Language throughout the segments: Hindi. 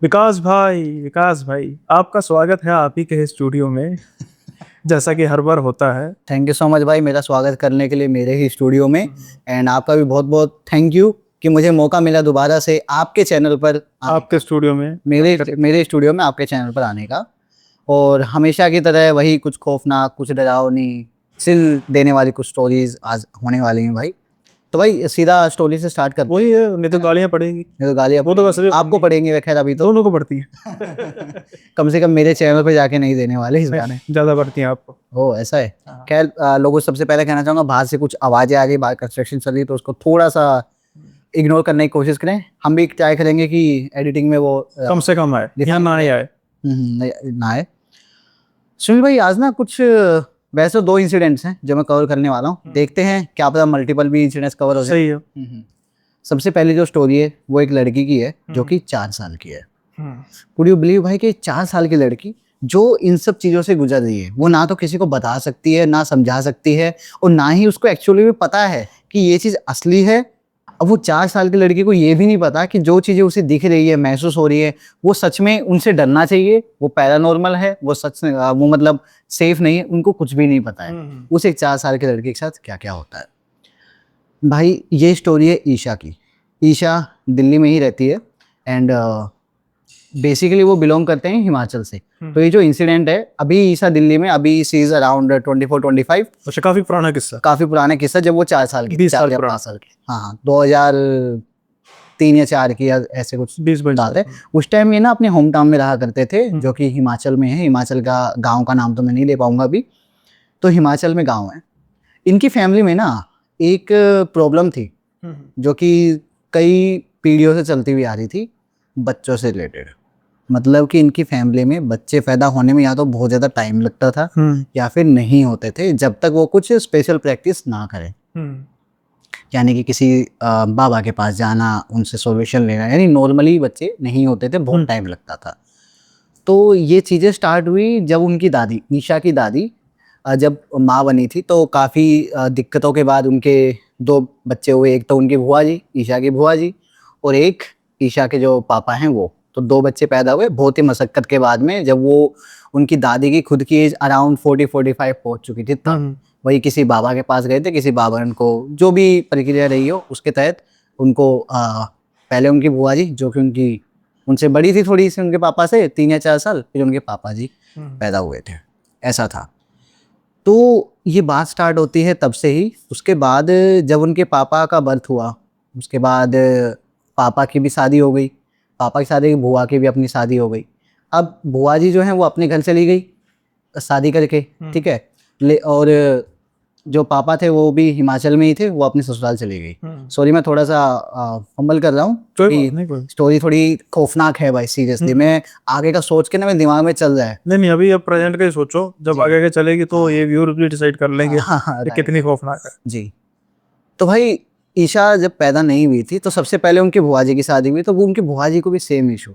विकास भाई आपका स्वागत है आप ही के स्टूडियो में। जैसा कि हर बार होता है। थैंक यू सो मच भाई, मेरा स्वागत करने के लिए मेरे ही स्टूडियो में। एंड आपका भी बहुत बहुत थैंक यू कि मुझे मौका मिला दोबारा से आपके चैनल पर आपके स्टूडियो में मेरे स्टूडियो में आपके चैनल पर आने का। और हमेशा की तरह वही कुछ खौफनाक, कुछ डरावनी, सिल देने वाली कुछ स्टोरीज आज होने वाली हैं भाई। तो भाई सीधा स्टोरी से स्टार्ट कर। वही है, नहीं तो गालियां पड़ेंगी। नहीं तो गालियाँ वो तो वैसे भी आपको पड़ेंगी, खैर अभी तो दोनों को पड़ती है। कम से कम मेरे चैनल पे जाके नहीं देने वाले इस गाने। ज्यादा पड़ती हैं आपको। ओ ऐसा है। खैर लोगों से सबसे पहले कहना चाहूंगा, बाहर से कुछ आवाजें आ रही, बाहर कंस्ट्रक्शन चल रही है, तो उसको थोड़ा सा इग्नोर करने की कोशिश करें। हम भी ट्राई करेंगे कि एडिटिंग में वो कम से कम आए या ना ही आए। ना आए। सुनील भाई आज ना कुछ वैसे दो इंसिडेंट्स हैं जो मैं कवर करने वाला हूँ, देखते हैं क्या पता मल्टीपल भी इंसिडेंट्स कवर हो जाए। सही है। सबसे पहले जो स्टोरी है वो एक लड़की की है जो कि 4 साल की है। कुड यू बिलीव भाई कि 4 साल की लड़की जो इन सब चीजों से गुजर रही है, वो ना तो किसी को बता सकती है, ना समझा सकती है, और ना ही उसको एक्चुअली भी पता है कि ये चीज असली है। अब वो 4 साल की लड़की को ये भी नहीं पता कि जो चीजें उसे दिख रही है, महसूस हो रही है, वो सच में उनसे डरना चाहिए, वो पैरानॉर्मल है, वो सच वो मतलब सेफ नहीं है। उनको कुछ भी नहीं पता है उस एक 4 साल की लड़की के साथ क्या क्या होता है। भाई ये स्टोरी है ईशा की। ईशा दिल्ली में ही रहती है एंड बेसिकली वो बिलोंग करते हैं हिमाचल से। तो ये जो इंसिडेंट है, अभी ईशा दिल्ली में, अभी सी इज अराउंड 24-25। अच्छा, काफी पुराना किस्सा। काफी पुराना किस्सा, जब वो 4 साल की, 20 साल 5 साल की। हाँ 2003 या 4 की, या ऐसे कुछ 20 डालते हैं। उस टाइम ये ना अपने होम टाउन में रहा करते थे, जो कि हिमाचल में है। हिमाचल का गाँव का नाम तो मैं नहीं ले पाऊंगा अभी। तो हिमाचल में गाँव है। इनकी फैमिली में ना एक प्रॉब्लम थी जो कि कई पीढ़ियों से चलती हुई आ रही थी, बच्चों से रिलेटेड। मतलब कि इनकी फैमिली में बच्चे पैदा होने में या तो बहुत ज़्यादा टाइम लगता था या फिर नहीं होते थे जब तक वो कुछ स्पेशल प्रैक्टिस ना करें। यानी कि किसी बाबा के पास जाना, उनसे सॉल्यूशन लेना, यानी नॉर्मली बच्चे नहीं होते थे, बहुत टाइम लगता था। तो ये चीज़ें स्टार्ट हुई जब उनकी दादी, ईशा की दादी जब माँ बनी थी, तो काफ़ी दिक्कतों के बाद उनके 2 बच्चे हुए। एक तो उनकी बुआ जी, ईशा की बुआ जी, और एक ईशा के जो पापा हैं वो। तो 2 बच्चे पैदा हुए बहुत ही मशक्क़त के बाद में, जब वो उनकी दादी की खुद की एज अराउंड 40-45 पहुँच चुकी थी तब वही किसी बाबा के पास गए थे। किसी बाबा ने उनको, जो भी प्रक्रिया रही हो उसके तहत, उनको पहले उनकी बुआ जी, जो कि उनसे बड़ी थी थोड़ी सी उनके पापा से 3 या 4 साल, फिर उनके पापा जी पैदा हुए थे। ऐसा था। तो ये बात स्टार्ट होती है तब से ही। उसके बाद जब उनके पापा का बर्थ हुआ, उसके बाद पापा की भी शादी हो गई। पापा की शादी, बुआ की भी अपनी शादी हो गई। अब बुआ जी जो हैं वो अपने घर चली गई शादी करके, ठीक है। और जो पापा थे वो भी हिमाचल में ही थे, वो अपने ससुराल चली गई। सॉरी मैं थोड़ा सा फंबल कर रहा हूँ, स्टोरी थोड़ी खौफनाक है भाई, सीरियसली। मैं आगे का सोच के ना मेरे दिमाग में चल रहा है। नहीं अभी अब प्रेजेंट का ही सोचो, जब आगे के चलेगी तो ये व्यूअर्स भी डिसाइड कर लेंगे कितनी खौफनाक है जी। तो भाई ईशा जब पैदा नहीं हुई थी तो सबसे पहले उनकी बुआ जी की शादी हुई, तो वो उनकी बुआ जी को भी सेम इशू,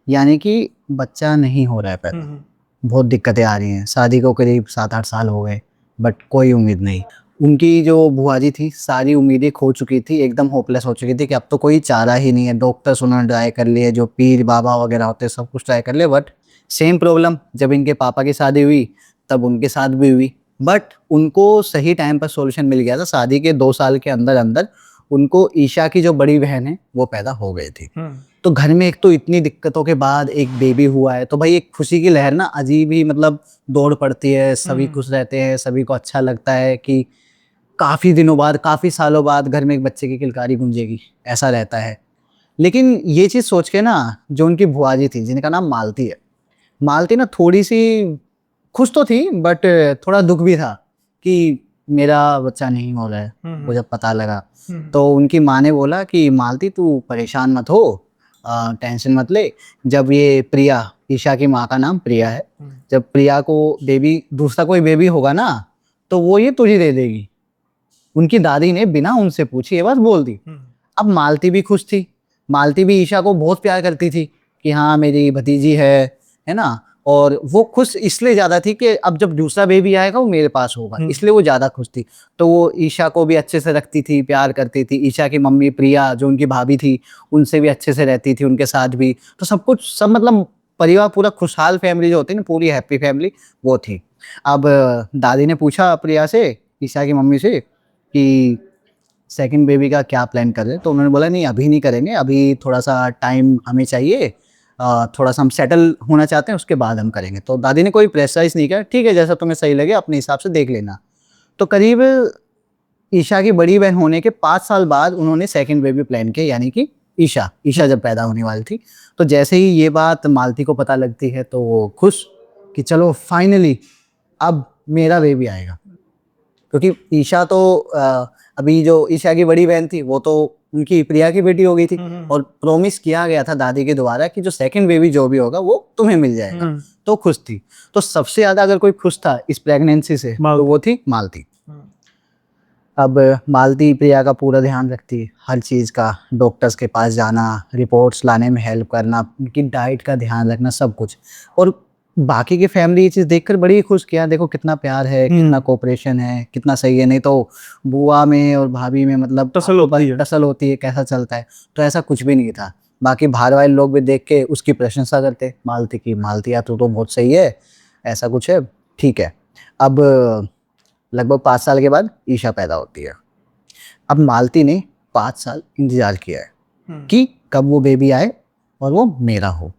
यानी कि बच्चा नहीं हो रहा है पैदा, बहुत दिक्कतें आ रही हैं। शादी को करीब 7-8 साल हो गए, बट कोई उम्मीद नहीं। उनकी जो बुआ जी थी, सारी उम्मीदें खो चुकी थी, एकदम होपलेस हो चुकी थी कि अब तो कोई चारा ही नहीं है। डॉक्टर्स उन्होंने ट्राई कर लिए, जो पीर बाबा वगैरह होते सब कुछ ट्राई कर लिए, बट सेम प्रॉब्लम। जब इनके पापा की शादी हुई तब उनके साथ भी हुई, बट उनको सही टाइम पर सॉल्यूशन मिल गया था। शादी के 2 साल के अंदर अंदर उनको ईशा की जो बड़ी बहन है वो पैदा हो गई थी। तो घर में एक तो इतनी दिक्कतों के बाद एक बेबी हुआ है, तो भाई एक खुशी की लहर ना अजीब ही मतलब दौड़ पड़ती है। सभी खुश रहते हैं, सभी को अच्छा लगता है कि काफ़ी दिनों बाद, काफ़ी सालों बाद घर में एक बच्चे की किलकारी गूंजेगी, ऐसा रहता है। लेकिन ये चीज़ सोच के ना, जो उनकी बुआ जी थी जिनका नाम मालती है, मालती ना थोड़ी सी खुश तो थी, बट थोड़ा दुख भी था कि मेरा बच्चा नहीं हो रहा है। वो जब पता लगा तो उनकी माँ ने बोला कि मालती तू परेशान मत हो, टेंशन मत ले। जब ये प्रिया, ईशा की माँ का नाम प्रिया है, जब प्रिया को बेबी, दूसरा कोई बेबी होगा ना, तो वो ये तुझे दे देगी। उनकी दादी ने बिना उनसे पूछे ये बात बोल दी। अब मालती भी खुश थी। मालती भी ईशा को बहुत प्यार करती थी कि हाँ मेरी भतीजी है ना। और वो खुश इसलिए ज्यादा थी कि अब जब दूसरा बेबी आएगा वो मेरे पास होगा, इसलिए वो ज्यादा खुश थी। तो वो ईशा को भी अच्छे से रखती थी, प्यार करती थी। ईशा की मम्मी प्रिया जो उनकी भाभी थी उनसे भी अच्छे से रहती थी, उनके साथ भी। तो सब कुछ सब मतलब परिवार पूरा खुशहाल फैमिली जो होती है ना, पूरी हैप्पी फैमिली वो थी। अब दादी ने पूछा प्रिया से, ईशा की मम्मी से, कि सेकंड बेबी का क्या प्लान कर रहे हैं। तो उन्होंने बोला नहीं अभी नहीं करेंगे, अभी थोड़ा सा टाइम हमें चाहिए, थोड़ा सा हम सेटल होना चाहते हैं, उसके बाद हम करेंगे। तो दादी ने कोई प्रेशराइज नहीं किया, ठीक है जैसा तुम्हें सही लगे अपने हिसाब से देख लेना। तो करीब ईशा की बड़ी बहन होने के 5 साल बाद उन्होंने सेकंड बेबी प्लान किया, यानी कि ईशा जब पैदा होने वाली थी। तो जैसे ही ये बात मालती को पता लगती है तो वो खुश कि चलो फाइनली अब मेरा बेबी आएगा। क्योंकि ईशा तो अभी जो ईशा की बड़ी बहन थी वो तो उनकी प्रिया की बेटी हो गई थी, और प्रॉमिस किया गया था दादी के द्वारा कि जो सेकंड बेबी जो भी होगा वो तुम्हें मिल जाएगा। तो खुश थी। तो सबसे ज्यादा अगर कोई खुश था इस प्रेगनेंसी से तो वो थी मालती। अब मालती प्रिया का पूरा ध्यान रखती है, हर चीज़ का, डॉक्टर्स के पास जाना, रिपोर्ट्स लाने में हेल्प करना, उनकी डाइट का ध्यान रखना, सब कुछ। और बाकी की फैमिली ये चीज़ देखकर बड़ी खुश किया, देखो कितना प्यार है, कितना कोऑपरेशन है, कितना सही है। नहीं तो बुआ में और भाभी में मतलब टसल होती है, कैसा चलता है। तो ऐसा कुछ भी नहीं था। बाकी बाहर वाले लोग भी देख के उसकी प्रशंसा करते मालती की, मालती यार तू तो बहुत सही है, ऐसा कुछ है, ठीक है। अब लगभग 5 साल के बाद ईशा पैदा होती है। अब मालती ने 5 साल इंतजार किया है कि कब वो बेबी आए और वो मेरा हो।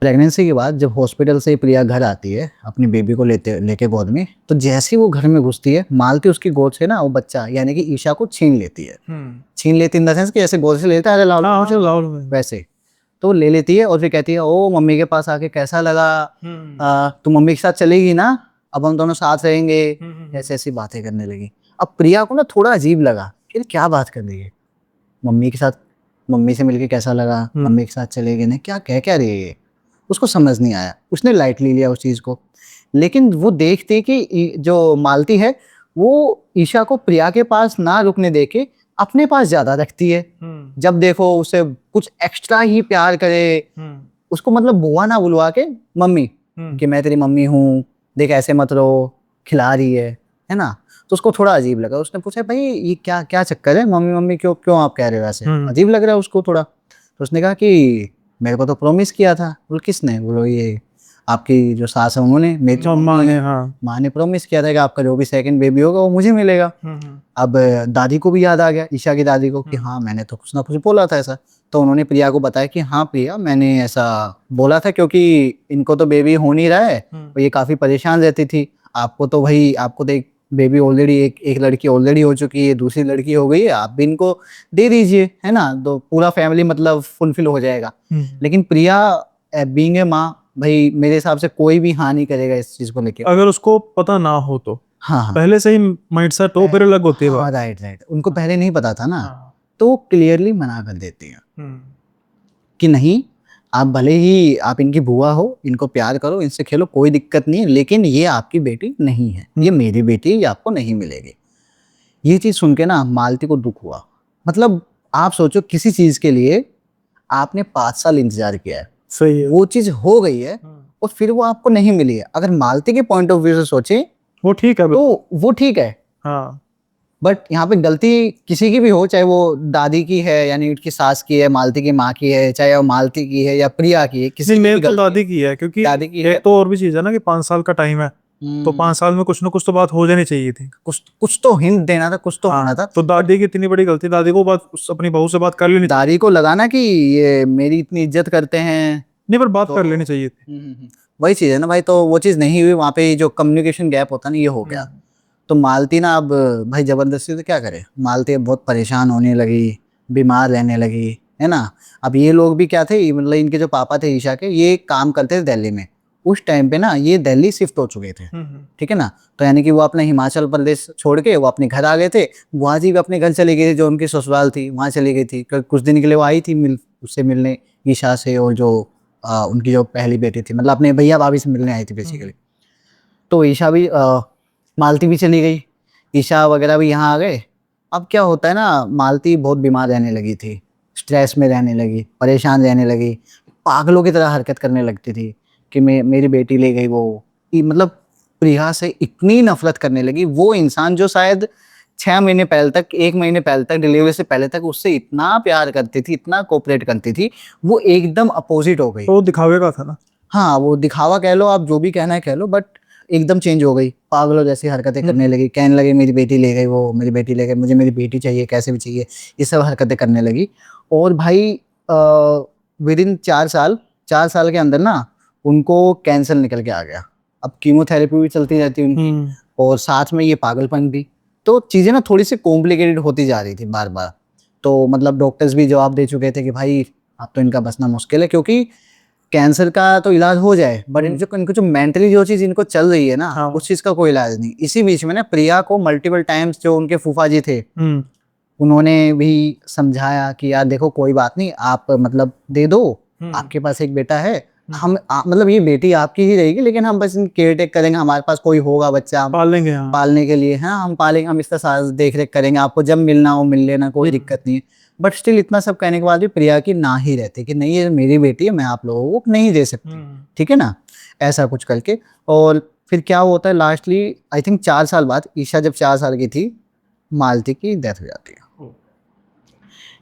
प्रेगनेंसी के बाद जब हॉस्पिटल से प्रिया घर आती है अपनी बेबी को लेके गोद में, तो जैसे ही वो घर में घुसती है मालती उसकी गोद से ना वो बच्चा यानी कि ईशा को छीन लेती है। छीन लेती इन द सेंस कि ऐसे गोद से लेता है लाओ वैसे। तो वो ले लेती है और फिर कहती है ओ मम्मी के पास आके कैसा लगा, तुम मम्मी के साथ चलेगी ना, अब हम दोनों साथ रहेंगे, ऐसे ऐसी बातें करने लगी। अब प्रिया को ना थोड़ा अजीब लगा कि क्या बात कर रही है, मम्मी के साथ, मम्मी से मिलके कैसा लगा, मम्मी के साथ चलेगी ना, क्या रही है। उसको समझ नहीं आया, उसने लाइटली लिया उस चीज को। लेकिन वो देखते कि जो मालती है वो ईशा को प्रिया के पास ना रुकने देके अपने पास ज्यादा रखती है। जब देखो उसे कुछ एक्स्ट्रा ही प्यार करे, उसको मतलब बुआ ना बुलवा के मम्मी, कि मैं तेरी मम्मी हूँ, देख ऐसे मत रहो, खिला रही है ना। तो उसको थोड़ा अजीब लगा। उसने पूछा भाई ये क्या चक्कर है, मम्मी मम्मी क्यों आप कह रहे हो ऐसे, अजीब लग रहा है उसको थोड़ा। तो उसने कहा कि मेरे को तो प्रॉमिस किया था। बोल किसने? बोलो ये आपकी जो सास है उन्होंने, मेरी माँ ने प्रॉमिस किया था कि आपका जो भी सेकंड बेबी होगा वो मुझे मिलेगा। अब दादी को भी याद आ गया, ईशा की दादी को, कि हाँ मैंने तो कुछ ना कुछ बोला था ऐसा। तो उन्होंने प्रिया को बताया कि हाँ प्रिया मैंने ऐसा बोला था, क्योंकि इनको तो बेबी हो नहीं रहा है और ये काफी परेशान रहती थी। आपको तो एक बेबी ऑलरेडी, एक लड़की ऑलरेडी हो चुकी है, दूसरी लड़की हो गई है, आप भी इनको दे दीजिए, है ना, तो पूरा फैमिली मतलब फुलफिल हो जाएगा। लेकिन प्रिया बीइंग ए माँ, भाई मेरे हिसाब से कोई भी हाँ नहीं करेगा इस चीज को लेकर, अगर उसको पता ना हो तो। हाँ पहले से ही माइंडसेट हो फिर अलग होती है बात। राइट, उनको पहले नहीं पता था ना, तो क्लियरली मना कर देती है कि नहीं, आप भले ही आप इनकी बुआ हो, इनको प्यार करो, इनसे खेलो, कोई दिक्कत नहीं है, लेकिन ये आपकी बेटी नहीं है, ये मेरी बेटी है, ये आपको नहीं मिलेगी। ये चीज सुन के ना मालती को दुख हुआ। मतलब आप सोचो किसी चीज के लिए आपने 5 साल इंतजार किया है, सही है, वो चीज हो गई है और फिर वो आपको नहीं मिली है। अगर मालती के पॉइंट ऑफ व्यू से सोचे वो ठीक है, तो वो ठीक है। हाँ, बट यहाँ पे गलती किसी की भी हो, चाहे वो दादी की है यानी उनकी सास की है, मालती की माँ की है, चाहे वो मालती की है या प्रिया की है, किसी मेरे तो दादी की है, क्योंकि दादी की है। तो और भी चीज है ना कि 5 साल का टाइम है, तो 5 साल में कुछ ना कुछ तो बात हो जानी चाहिए थी, कुछ तो हिंट देना था, कुछ तो होना था। तो दादी की इतनी बड़ी गलती, दादी को बात अपनी बहू से बात कर लेनी, दादी को लगाना कि ये मेरी इतनी इज्जत करते हैं, नहीं पर बात कर लेनी चाहिए थी। वही चीज है ना भाई, तो वो चीज नहीं हुई। वहां पे जो कम्युनिकेशन गैप होता है ना, ये हो गया। तो मालती ना अब भाई जबरदस्ती तो क्या करे, मालती अब बहुत परेशान होने लगी, बीमार रहने लगी, है ना। अब ये लोग भी क्या थे, मतलब इनके जो पापा थे ईशा के, ये काम करते थे दिल्ली में। उस टाइम पे ना ये दिल्ली शिफ्ट हो चुके थे, ठीक है ना। तो यानी कि वो अपने हिमाचल प्रदेश छोड़ के वो अपने घर आ गए थे। बुआ जी भी अपने घर चली गई थी, जो उनकी ससुराल थी वहाँ चली गई थी। कुछ दिन के लिए वो आई थी उससे मिलने, ईशा से, और जो उनकी जो पहली बेटी थी, मतलब अपने भैया भाभी से मिलने आई थी बेसिकली। तो ईशा भी मालती भी चली गई, ईशा वगैरह भी यहाँ आ गए। अब क्या होता है ना, मालती बहुत बीमार रहने लगी थी, स्ट्रेस में रहने लगी, परेशान रहने लगी। पागलों की तरह हरकत करने लगती थी कि मेरी बेटी ले गई वो। मतलब प्रिया से इतनी नफरत करने लगी। वो इंसान जो शायद 6 महीने पहले तक, 1 महीने पहले तक, डिलीवरी से पहले तक उससे इतना प्यार करती थी, इतना कोऑपरेट करती थी, वो एकदम अपोजिट हो गई। तो दिखावे का था ना। हाँ, वो दिखावा कह लो, आप जो भी कहना है कह लो, बट एकदम चेंज हो गई। पागलों जैसी हरकतें करने लगी, कहने लगी मेरी बेटी ले गई वो, मेरी बेटी ले गई, मुझे मेरी बेटी चाहिए, कैसे भी चाहिए, ये सब हरकतें करने लगी। और भाई विद इन 4 साल के अंदर ना उनको कैंसर निकल के आ गया। अब कीमोथेरेपी भी चलती रहती उनकी, और साथ में ये पागलपन भी। तो चीजें ना थोड़ी सी कॉम्प्लिकेटेड होती जा रही थी बार बार। तो मतलब डॉक्टर्स भी जवाब दे चुके थे कि भाई अब तो इनका बचना मुश्किल है, क्योंकि कैंसर का तो इलाज हो जाए, बट इनको जो मेंटली जो चीज इनको चल रही है ना, हाँ। उस चीज का कोई इलाज नहीं। इसी बीच में ना प्रिया को मल्टीपल टाइम्स जो उनके फूफा जी थे उन्होंने भी समझाया कि यार देखो कोई बात नहीं, आप मतलब दे दो, आपके पास एक बेटा है, मतलब ये बेटी आपकी ही रहेगी, लेकिन हम बस केयर टेक करेंगे, हमारे पास कोई होगा बच्चा हम पालेंगे, पालने के लिए, हाँ हम पालेंगे, हम इसका साथ देख रेख करेंगे, आपको जब मिलना हो मिल लेना, कोई दिक्कत नहीं है। बट स्टिल इतना सब कहने के बाद भी प्रिया की ना ही रहती कि नहीं ये मेरी बेटी है, मैं आप लोगों को नहीं दे सकती, ठीक है ना, ऐसा कुछ करके। और फिर क्या होता है लास्टली, आई थिंक 4 साल बाद, ईशा जब 4 साल की थी, मालती की डेथ हो जाती है।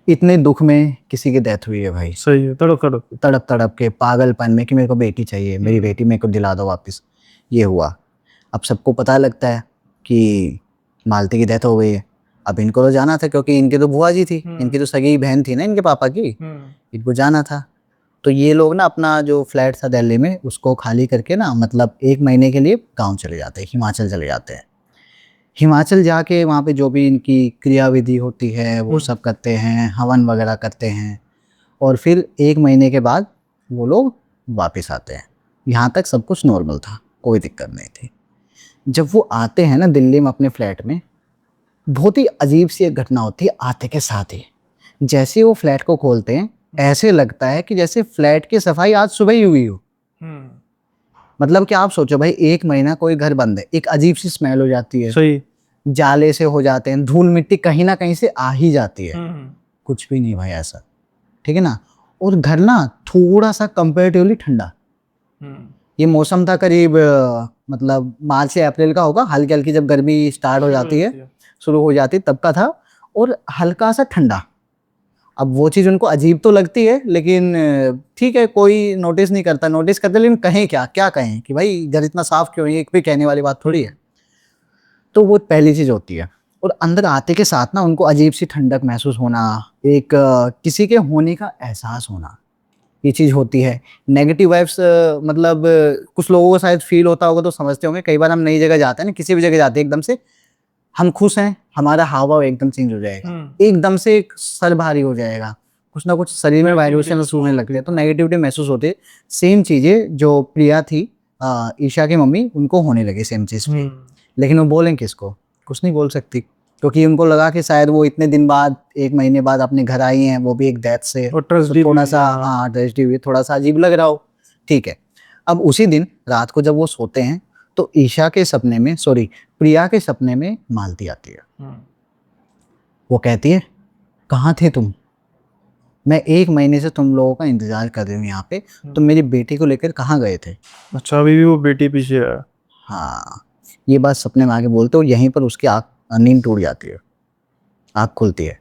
इतने दुख में किसी की डेथ हुई है भाई, सही है, तड़प तड़प के पागलपन में कि मेरे को बेटी चाहिए, मेरी बेटी मेरे को दिला दो वापस, ये हुआ। अब सबको पता लगता है कि मालती की डेथ हो गई है। अब इनको तो जाना था, क्योंकि इनकी तो बुआ जी थी, इनकी तो सगी बहन थी ना इनके पापा की, इनको जाना था। तो ये लोग ना अपना जो फ्लैट था दिल्ली में उसको खाली करके ना, मतलब 1 महीने के लिए गाँव चले जाते हैं, हिमाचल चले जाते हैं। हिमाचल जाके वहाँ पे जो भी इनकी क्रिया विधि होती है वो सब करते हैं, हवन वगैरह करते हैं, और फिर 1 महीने के बाद वो लोग वापस आते हैं। यहाँ तक सब कुछ नॉर्मल था, कोई दिक्कत नहीं थी। जब वो आते हैं ना दिल्ली में अपने फ्लैट में, बहुत ही अजीब सी एक घटना होती है आते के साथ ही। जैसे वो फ्लैट को खोलते हैं, ऐसे लगता है कि जैसे फ्लैट की सफाई आज सुबह ही हुई हो। मतलब कि आप सोचो भाई, 1 महीना कोई घर बंद है, एक अजीब सी स्मेल हो जाती है, सही। जाले से हो जाते हैं, धूल मिट्टी कहीं ना कहीं से आ ही जाती है। कुछ भी नहीं भाई ऐसा, ठीक है ना। और घर ना थोड़ा सा कंपेरेटिवली ठंडा, ये मौसम था करीब मतलब मार्च से अप्रैल का होगा, हल्की हल्की जब गर्मी स्टार्ट हो जाती है, शुरू हो जाती है, तब का था, और हल्का सा ठंडा। अब वो चीज़ उनको अजीब तो लगती है, लेकिन ठीक है, कोई नोटिस नहीं करता, नोटिस करते, लेकिन कहें क्या कहें कि भाई घर इतना साफ क्यों है, एक भी कहने वाली बात थोड़ी है। तो वो पहली चीज़ होती है। और अंदर आते के साथ ना उनको अजीब सी ठंडक महसूस होना, एक किसी के होने का एहसास होना, ये चीज़ होती है। नेगेटिव वाइब्स मतलब कुछ लोगों को शायद फील होता होगा तो समझते होंगे। कई बार हम नई जगह जाते हैं ना, किसी भी जगह जाते हैं, एकदम से हम खुश हैं, हमारा हाव भाव एकदम चेंज हो जाएगा, एकदम से एक सर भारी हो जाएगा, कुछ ना कुछ शरीर में वाइब्रेशन महसूस होने लगती है, तो नेगेटिविटी महसूस होती है। सेम चीज़ें जो प्रिया थी, ईशा की मम्मी, उनको होने लगी सेम चीज़। लेकिन वो बोलें किसको, कुछ नहीं बोल सकती, क्योंकि उनको लगा कि शायद वो इतने दिन बाद, 1 महीने बाद अपने घर आई हैं, वो भी एक डेथ से, तो थोड़ा सा हाँ ट्रेजेडी हुई, थोड़ा सा अजीब लग रहा हो, ठीक है। अब उसी दिन रात को जब वो सोते हैं तो ईशा के सपने में, सॉरी प्रिया के सपने में मालती आती है। वो कहती है कहाँ थे तुम, मैं 1 महीने से तुम लोगों का इंतजार कर रही हूँ यहाँ पे, तुम मेरी बेटी को लेकर कहाँ गए थे। अच्छा, अभी भी वो बेटी पीछे है। हाँ, ये बात सपने में आके बोलते, और यहीं पर उसकी नींद टूट जाती है, आँख खुलती है,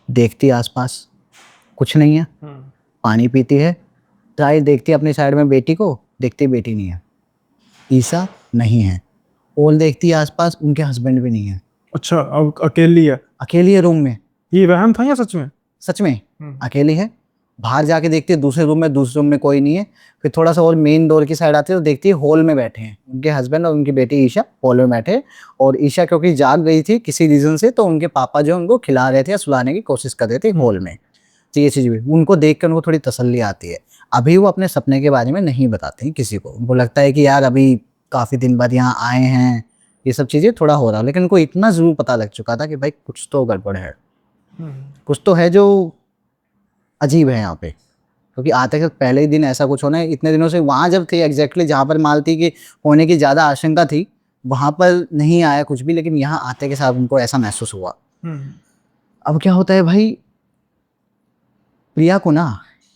देखती है आसपास कुछ नहीं है, पानी पीती है, ट्राई देखती है अपनी साइड में बेटी को, देखती बेटी नहीं है, ईशा नहीं है, और देखती है आसपास, उनके हस्बैंड भी नहीं है। अच्छा, अब अकेली है रूम में। ये वहम था या सच में? सच में अकेली है। बाहर जाके देखती है दूसरे रूम में कोई नहीं है। फिर थोड़ा सा और मेन डोर की साइड आती है तो देखती है हॉल में बैठे हैं उनके हस्बैंड और उनकी बेटी ईशा, हॉल में बैठे। और ईशा क्योंकि जाग गई थी किसी रीजन से, तो उनके पापा जो उनको खिला रहे थे या सुलाने की कोशिश कर रहे थे हॉल में। तो ये चीज़ भी उनको देख कर उनको थोड़ी तसल्ली आती है। अभी वो अपने सपने के बारे में नहीं बताते हैं किसी को, उनको लगता है कि यार अभी काफ़ी दिन बाद यहाँ आए हैं, ये सब चीज़ें थोड़ा हो रहा है। लेकिन उनको इतना ज़रूर पता लग चुका था कि भाई कुछ तो गड़बड़ है, कुछ तो है जो अजीब है यहाँ पे, क्योंकि आते के पहले ही दिन ऐसा कुछ होना है। इतने दिनों से वहाँ जब थे एग्जैक्टली जहाँ पर मालती के होने की ज़्यादा आशंका थी, वहाँ पर नहीं आया कुछ भी, लेकिन यहाँ आते के साथ उनको ऐसा महसूस हुआ। अब क्या होता है भाई, प्रिया को ना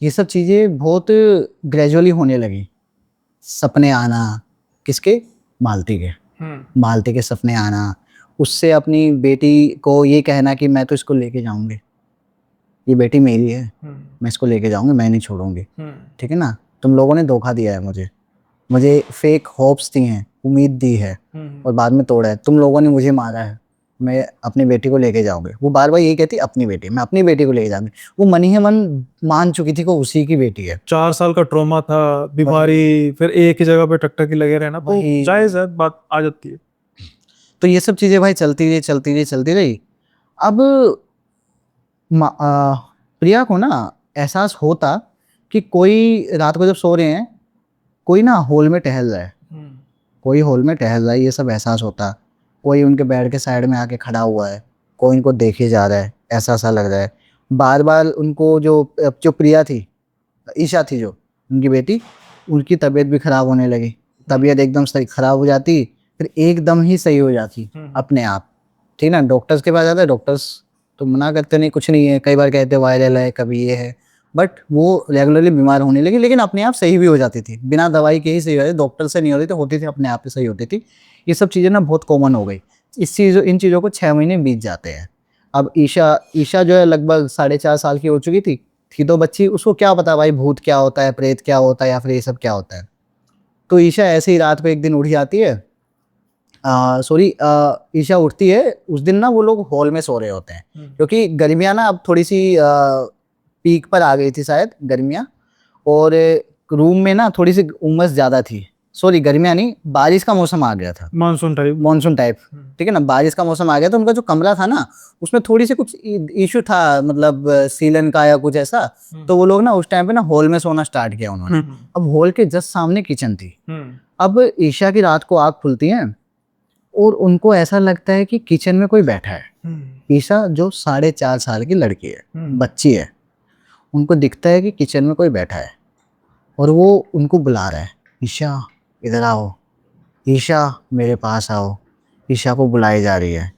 ये सब चीज़ें बहुत ग्रेजुअली होने लगी। सपने आना किसके, मालती के, मालती के सपने आना, उससे अपनी बेटी को ये कहना कि मैं तो इसको लेके जाऊंगी, ये बेटी मेरी है, मैं इसको लेके जाऊंगी, मैं नहीं छोड़ूंगी, ठीक है ना। तुम लोगों ने धोखा दिया है मुझे, मुझे फेक होप्स दी हैं, उम्मीद दी है और बाद में तोड़ा है, तुम लोगों ने मुझे मारा है, मैं अपनी बेटी को लेके जाऊंगी। वो बार बार यही कहती अपनी बेटी, मैं अपनी बेटी को लेके जाऊंगी। वो मन ही मन मान चुकी थी कि उसी की बेटी है। 4 साल का ट्रॉमा था, बीमारी, फिर एक ही जगह पे टकटकी लगे रहना, तो वही। जायज है, बात आ जाती है। तो ये सब चीजें भाई चलती रही चलती रही चलती रही। अब प्रिया को ना एहसास होता कि कोई रात को जब सो रहे हैं, कोई ना हॉल में टहल रहा है, कोई हॉल में टहल रहा है, ये सब एहसास होता। कोई उनके बेड के साइड में आके खड़ा हुआ है, कोई इनको देखे जा रहा है, ऐसा सा लग रहा है। बार बार उनको जो प्रिया थी, ईशा थी जो उनकी बेटी, उनकी तबीयत भी खराब होने लगी। तबीयत एकदम सही खराब हो जाती, फिर एकदम ही सही हो जाती अपने आप, ठीक ना। डॉक्टर्स के पास जाता है, डॉक्टर्स तो मना करते नहीं, कुछ नहीं है, कई बार कहते वायरल है, कभी ये है, बट वो रेगुलरली बीमार होने लगी, लेकिन अपने आप सही भी हो जाती थी, बिना दवाई के ही सही हो जाती, डॉक्टर से नहीं होती थी, अपने आप ही सही होती थी। ये सब चीज़ें ना बहुत कॉमन हो गई। इन चीज़ों को 6 महीने बीत जाते हैं। अब ईशा जो है लगभग 4.5 साल की हो चुकी थी तो बच्ची, उसको क्या पता भाई भूत क्या होता है, प्रेत क्या होता है, या फिर ये सब क्या होता है। तो ईशा ऐसे ही रात को एक दिन उठ जाती है, ईशा उठती है उस दिन ना, वो लोग हॉल में सो रहे होते हैं क्योंकि गर्मियाँ ना अब थोड़ी सी पीक पर आ गई थी शायद गर्मियाँ, और रूम में ना थोड़ी सी उमस ज़्यादा थी। गर्मियाँ नहीं, बारिश का मौसम आ गया था, मानसून टाइप। ठीक है ना, बारिश का मौसम आ गया, तो उनका जो कमरा था ना उसमें थोड़ी सी कुछ इशू था, मतलब सीलन का या कुछ ऐसा। तो वो लोग ना उस टाइम पे ना हॉल में सोना स्टार्ट किया उन्होंने। अब हॉल के जस्ट सामने किचन थी। अब ईशा की रात को आँख खुलती है और उनको ऐसा लगता है कि किचन में कोई बैठा है। ईशा जो 4.5 साल की लड़की है, बच्ची है, उनको दिखता है कि किचन में कोई बैठा है और वो उनको बुला रहा है, ईशा इधर आओ, ईशा मेरे पास आओ। ईशा को बुलाई जा रही है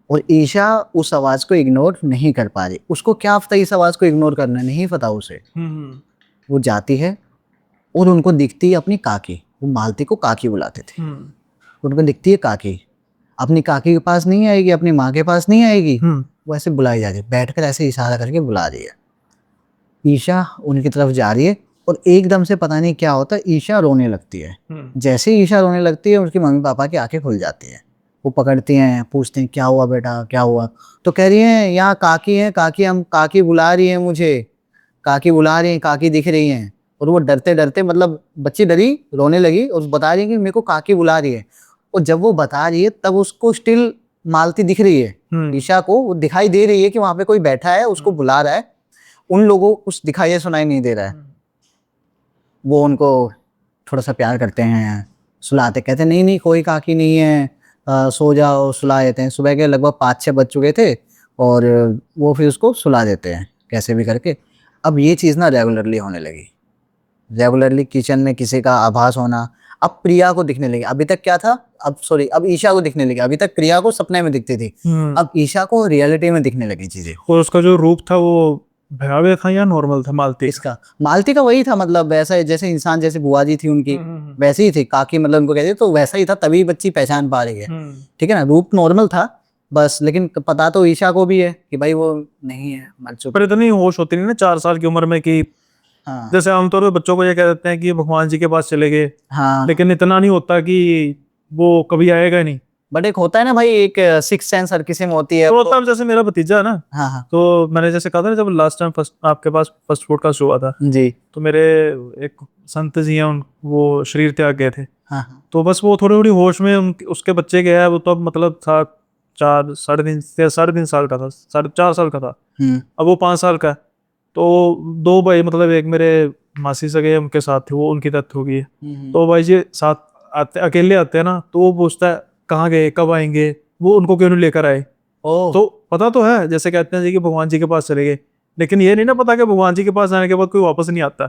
और ईशा उस आवाज़ को इग्नोर नहीं कर पा रही। उसको क्या पता इस आवाज़ को इग्नोर करना, नहीं पता उसे। वो जाती है और उनको दिखती है अपनी काकी, वो मालती को काकी बुलाते थे। उनको दिखती है काकी, अपनी काकी के पास नहीं आएगी, अपनी माँ के पास नहीं आएगी, वो ऐसे बुलाई जा रही है, बैठकर ऐसे इशारा करके बुला रही है। ईशा उनकी तरफ जा रही है और एकदम से पता नहीं क्या होता है, ईशा रोने लगती है। जैसे ही ईशा रोने लगती है, उसकी मम्मी पापा की आंखें खुल जाती हैं। वो पकड़ती हैं, पूछते हैं क्या हुआ बेटा, क्या हुआ। तो कह रही हैं यहाँ काकी है, काकी बुला रही है मुझे, काकी बुला रही है, काकी दिख रही हैं। और वो डरते डरते, मतलब बच्ची डरी, रोने लगी और बता रही है कि मेरे को काकी बुला रही है। और जब वो बता रही है तब उसको स्टिल मालती दिख रही है, ईशा को वो दिखाई दे रही है कि वहां पे कोई बैठा है, उसको बुला रहा है। उन लोगों को कुछ दिखाई सुनाई नहीं दे रहा है। वो उनको थोड़ा सा प्यार करते हैं, सुलाते, कहते नहीं नहीं कोई काकी नहीं है, सो जाओ, सुला देते हैं। सुबह के लगभग 5-6 बज चुके थे और वो फिर उसको सुला देते हैं कैसे भी करके। अब ये चीज़ ना रेगुलरली होने लगी, रेगुलरली किचन में किसी का आभास होना। अब प्रिया को दिखने लगी, अभी तक क्या था, अब ईशा को दिखने लगी। अभी तक प्रिया को सपने में दिखती थी, अब ईशा को रियलिटी में दिखने लगी चीजें। और उसका जो रूप था वो भयावह था या नॉर्मल था? मालती का वही था, मतलब वैसा जैसे इंसान, जैसे बुआ जी थी उनकी वैसे ही थी, काकी मतलब उनको कहते, तो वैसा ही था, तभी बच्ची पहचान पा रही है, ठीक है ना। रूप नॉर्मल था बस, लेकिन पता तो ईशा को भी है कि भाई वो नहीं है, मर चुका। पर इतनी होश होती नहीं ना 4 साल की उम्र में कि हाँ। जैसे आमतौर पर बच्चों को ये कह देते हैं कि भगवान जी के पास चले गए, हाँ। लेकिन इतना नहीं होता कि वो कभी आएगा नहीं। बट एक होता है ना भाई, एक सिक्स सेंस हर किसी में होती है। तो मतलब जैसे मेरा भतीजा है ना, हाँ। तो मैंने जैसे कहा था ना, जब लास्ट टाइम आपके पास फर्स्ट पॉडकास्ट हुआ था जी, तो मेरे एक संत जी हैं, वो शरीर त्याग गए थे, हाँ। तो बस वो थोड़ी थोड़ी होश में उसके बच्चे गया, वो तो मतलब था 4-3 साल का था, 4.5 साल का था। अब वो 5 साल का। तो 2 भाई, मतलब एक मेरे मासी सगे उनके साथ थे, वो उनकी डेथ हो गई है। तो भाई जी साथ आते, अकेले आते हैं ना, तो वो पूछता है कहाँ गए, कब आएंगे, वो उनको क्यों नहीं लेकर आए। तो पता तो है, जैसे कहते हैं जी कि भगवान जी के पास चले गए, लेकिन ये नहीं ना पता कि भगवान जी के पास जाने के बाद कोई वापस नहीं आता।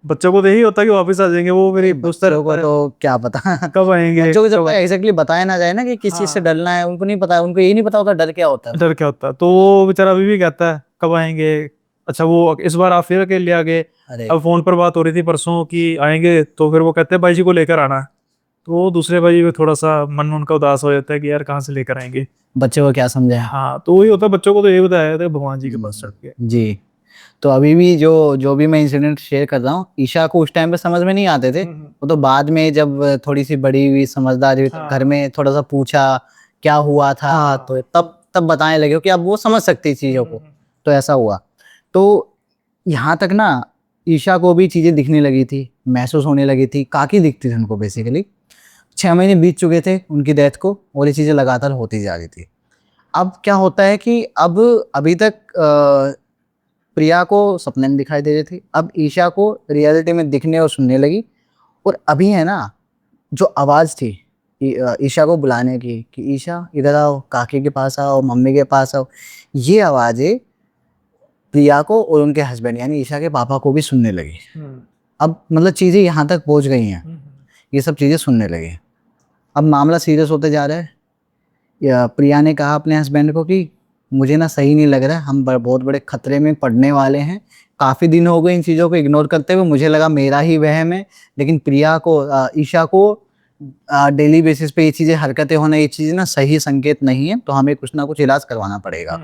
बच्चों को तो यही होता है कि वापस आ जाएंगे। वो मेरी बच्चों को तो क्या पता कब आएंगे। बच्चों को जब एग्जैक्टली बताया ना जाए ना कि किस चीज से डरना है, उनको नहीं पता, उनको यही नहीं पता होता डर क्या होता है। डर क्या होता है। तो वो बेचारा अभी भी कहता है कब आएंगे, अच्छा वो इस बार आप फिर अकेले आ गए। अब फोन पर बात हो रही थी परसों कि आएंगे, तो फिर वो कहते हैं भाई जी को लेकर आना है। तो दूसरे भाई भी थोड़ा सा मन उनका उदास हो जाता है कि यार कहाँ से लेकर आएंगे। बच्चे को क्या समझे। हाँ तो वही होता है, बच्चों को तो ये बताया था भगवान जी के पास चढ़ के। जी। तो अभी भी जो जो भी मैं इंसिडेंट शेयर कर रहा हूँ, ईशा को उस टाइम पे समझ में नहीं आते थे। वो तो बाद में जब थोड़ी सी बड़ी हुई, समझदार हुई, घर में थोड़ा सा पूछा क्या हुआ था, तो तब तब बताने लगे कि अब वो समझ सकती चीजों को। तो ऐसा हुआ। तो यहाँ तक ना ईशा को भी चीजें दिखने लगी थी, महसूस होने लगी थी, काकी दिखती थी उनको बेसिकली। 6 महीने बीत चुके थे उनकी डेथ को, और ये चीजें लगातार होती जा रही थी। अब क्या होता है कि अब अभी तक प्रिया को सपने में दिखाई दे रही थी, अब ईशा को रियलिटी में दिखने और सुनने लगी। और अभी है ना, जो आवाज़ थी ईशा को बुलाने की कि ईशा इधर आओ, काकी के पास आओ, मम्मी के पास आओ, ये आवाज़ें प्रिया को और उनके हस्बैंड यानी ईशा के पापा को भी सुनने लगी। अब मतलब चीज़ें यहाँ तक पहुँच गई हैं, ये सब चीज़ें सुनने लगी। अब मामला सीरियस होते जा रहा है। या प्रिया ने कहा अपने हस्बैंड को कि मुझे ना सही नहीं लग रहा है, हम बहुत बड़े खतरे में पड़ने वाले हैं। काफ़ी दिन हो गए इन चीज़ों को इग्नोर करते हुए, मुझे लगा मेरा ही वहम है, लेकिन प्रिया को ईशा को डेली बेसिस पे ये चीज़ें हरकतें होना, ये चीज़ें ना सही संकेत नहीं है, तो हमें कुछ ना कुछ इलाज करवाना पड़ेगा।